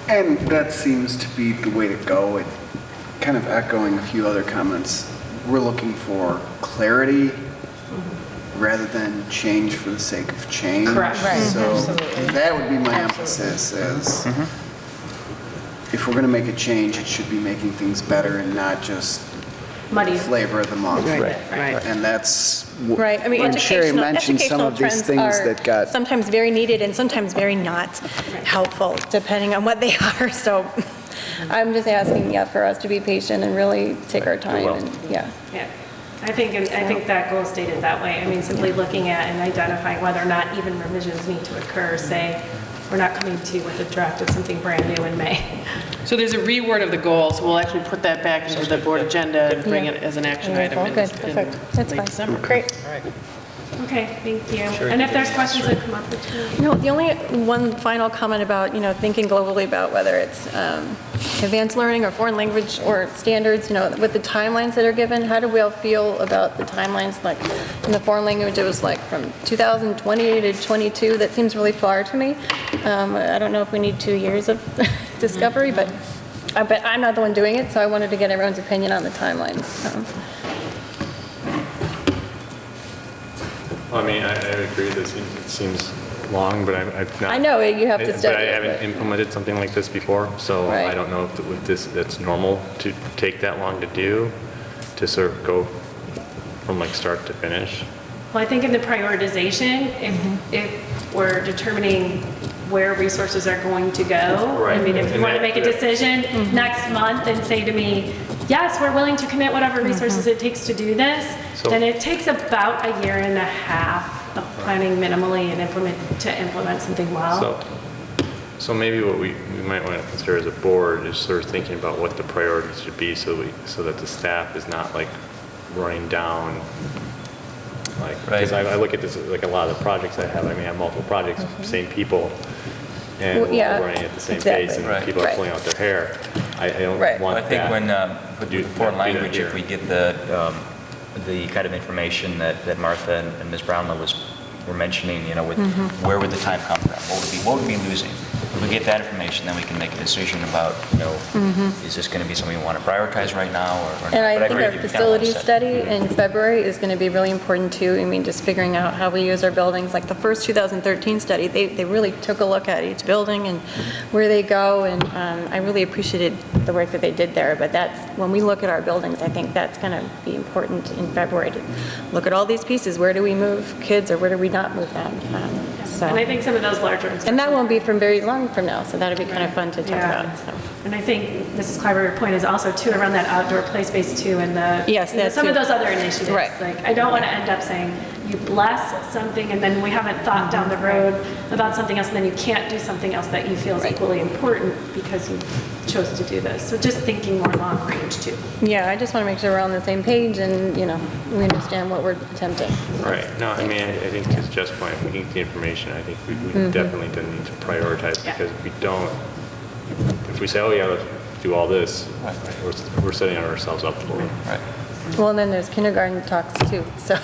And that seems to be the way to go. It kind of echoing a few other comments. We're looking for clarity rather than change for the sake of change. Correct. Right. So that would be my emphasis is if we're going to make a change, it should be making things better and not just Muddy. flavor of the month. Right. And that's Right, I mean, when Sherry mentioned some educational of these trends things are that got sometimes very needed and sometimes very not helpful, depending on what they are. So I'm just asking, for us to be patient and really take our time and, Yeah. I think that goal is stated that way. I mean, simply looking at and identifying whether or not even revisions need to occur, say, we're not coming to you with a draft of something brand new in May. So there's a reword of the goal, so we'll actually put that back into the board agenda and bring it as an action item in Good, perfect. That's late fine. December. Great. Okay, thank you. And if there's questions that come up between. No, the only one final comment about, thinking globally about whether it's advanced learning or foreign language or standards, with the timelines that are given, how do we all feel about the timelines? Like in the foreign language, it was like from 2020 to 22. That seems really far to me. I don't know if we need 2 years of discovery, but I'm not the one doing it, so I wanted to get everyone's opinion on the timelines. Well, I mean, I agree that it seems long, but I've not. I know, you have to study But I it, haven't implemented something like this before, so Right. I don't know if with this, that's normal to take that long to do, to sort of go from like start to finish. Well, I think in the prioritization, if we're determining where resources are going to go, Right. I mean, if you And want to that- make a decision next month and say to me, yes, we're willing to commit whatever resources it takes to do this, So- then it takes about 1.5 years of planning minimally and implement something well. So maybe what we might want to consider as a board is sort of thinking about what the priorities should be so that the staff is not like running down. Like, because I look at this, like a lot of the projects I have, I have multiple projects, same people, and Well, we're yeah, all running at the same exactly. pace, and Right. people are Right. pulling out their hair. I don't Right. want I think that. when, with Do- foreign do that language, here. if we get the kind of information that Martha and Ms. Brownlow were mentioning, with where would the time come from? What would we be losing? If we get that information, then we can make a decision about, is this going to be something we want to prioritize right now or not? And I But think agree our with you, we kinda wanna facilities set- study in February is going to be really important too. I mean, just figuring out how we use our buildings. Like the first 2013 study, they really took a look at each building and where they go. And I really appreciated the work that they did there. But when we look at our buildings, I think that's going to be important in February to look at all these pieces. Where do we move kids or where do we not move them? And I think some of those larger. And that won't be from very long from now, so that'll be kind of fun to talk Yeah. about. So. And I think Mrs. Cliver, your point is also too around that outdoor play space too, and Yes, that some of too. those other initiatives. Right. Like, I don't want to end up saying you bless something and then we haven't thought down the road about something else, and then you can't do something else that you feel is equally important because you chose to do this. So just thinking more long range too. Yeah, I just want to make sure we're on the same page and, we understand what we're attempting. Right. No, I mean, I think to Jeff's point, if we need the information, I think we definitely do need to prioritize, because if we don't, if we say, oh yeah, let's do all this, we're setting ourselves up for it. Right. Well, and then there's kindergarten talks too, so.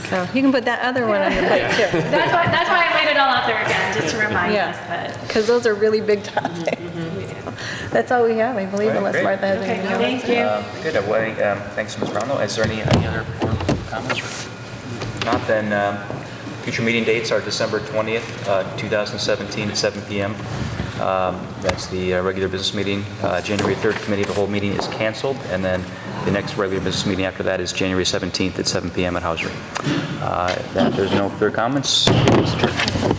So you can put that other one on your plate too. That's why I laid it all out there again, just to remind Yeah. us that. Because those are really big topics. That's all we have, I believe, All right, unless great. Martha has Okay, anything else. thank you. Good. Well, thanks, Ms. Brownlow. Is there any other board comments? If not, then future meeting dates are December 20th, 2017 at 7 p.m. That's the regular business meeting. January 3rd, committee of the whole meeting is canceled, and then the next regular business meeting after that is January 17th at 7 p.m. at Hauser. If there's no further comments, meeting is adjourned.